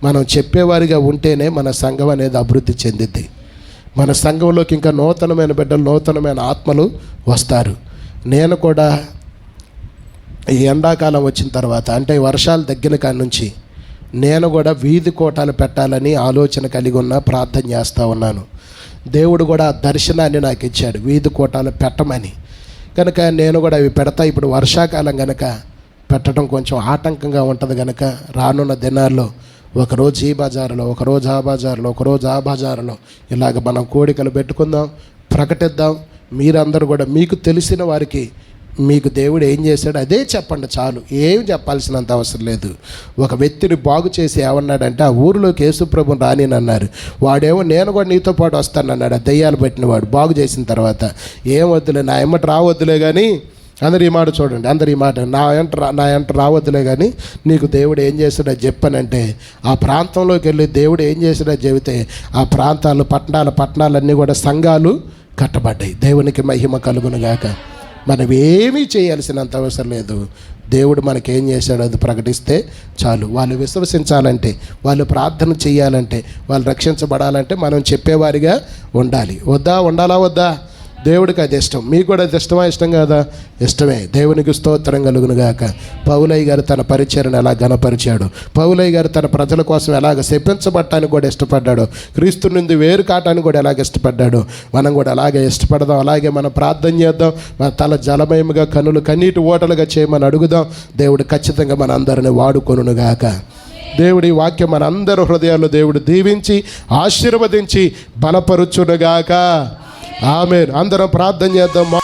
S1: మనం చెప్పేవారిగా ఉంటేనే మన సంఘం అనేది అభివృద్ధి చెందిద్ది. మన సంఘంలోకి ఇంకా నూతనమైన బిడ్డలు, నూతనమైన ఆత్మలు వస్తారు. నేను కూడా ఈ ఎండాకాలం వచ్చిన తర్వాత, అంటే వర్షాలు తగ్గిన కాడి నుంచి నేను కూడా వీధి కోటాలు పెట్టాలని ఆలోచన కలిగి ఉన్నా, ప్రార్థన చేస్తూ ఉన్నాను. దేవుడు కూడా దర్శనాన్ని నాకు ఇచ్చాడు, వీధి కోటాలు పెట్టమని. కనుక నేను కూడా అవి పెడతా. ఇప్పుడు వర్షాకాలం కనుక పెట్టడం కొంచెం ఆటంకంగా ఉంటుంది కనుక రానున్న దినాల్లో ఒకరోజు ఈ బజారులో, ఒకరోజు ఆ బజారులో, ఒకరోజు ఆ బజారులో ఇలాగ మనం కోడికలు పెట్టుకుందాం, ప్రకటిద్దాం. మీరందరూ కూడా మీకు తెలిసిన వారికి మీకు దేవుడు ఏం చేశాడు అదే చెప్పండి చాలు. ఏం చెప్పాల్సినంత అవసరం లేదు. ఒక వ్యక్తిని బాగు చేసి ఏమన్నాడంటే ఆ ఊరిలోకి యేసుప్రభుని రానినన్నారు. వాడేమో నేను కూడా నీతో పాటు వస్తానన్నాడు. ఆ దెయ్యాలు పట్టిన వాడు బాగు చేసిన తర్వాత ఏం వద్దులే, నా ఎమ్మటి రావద్దులే కానీ, అందరు ఈ మాట చూడండి, అందరు ఈ మాట, నా ఎంట రావద్దులే కానీ నీకు దేవుడు ఏం చేస్తాడో చెప్పానంటే ఆ ప్రాంతంలోకి వెళ్ళి దేవుడు ఏం చేస్తాడో చెబితే ఆ ప్రాంతాలు పట్టణాలన్నీ కూడా సంఘాలు కట్టబడ్డాయి. దేవునికి మహిమ కలుగునుగాక. మనం ఏమీ చేయాల్సినంత అవసరం లేదు. దేవుడు మనకేం చేశాడో అది ప్రకటిస్తే చాలు. వాళ్ళు విశ్వసించాలంటే, వాళ్ళు ప్రార్థన చేయాలంటే, వాళ్ళు రక్షించబడాలంటే మనం చెప్పేవారిగా ఉండాలి. ఉండాలా వద్దా? దేవుడికి అది ఇష్టం. మీకు కూడా అది ఇష్టమా? ఇష్టం కాదా? ఇష్టమే. దేవునికి స్తోత్రం కలుగునుగాక. పౌలయ్య గారు తన పరిచర్యను ఎలా ఘనపరిచాడు, పౌలయ్య గారు తన ప్రజల కోసం ఎలాగ శపించబడటానికి కూడా ఇష్టపడ్డాడు, క్రీస్తు నుండి వేరు కావటానికి కూడా ఎలాగ ఇష్టపడ్డాడు. మనం కూడా అలాగే ఇష్టపడదాం. అలాగే మనం ప్రార్థన చేద్దాం. మన తల జలమయముగా, కన్నులు కన్నీటి ఓటలుగా చేయమని అడుగుదాం. దేవుడు ఖచ్చితంగా మన అందరిని వాడుకొనుగాక. దేవుడి వాక్యం మన అందరి హృదయాల్లో దేవుడు దీవించి ఆశీర్వదించి బలపరుచునుగాక. ఆమేన్. అందరం ప్రార్థన చేద్దాం.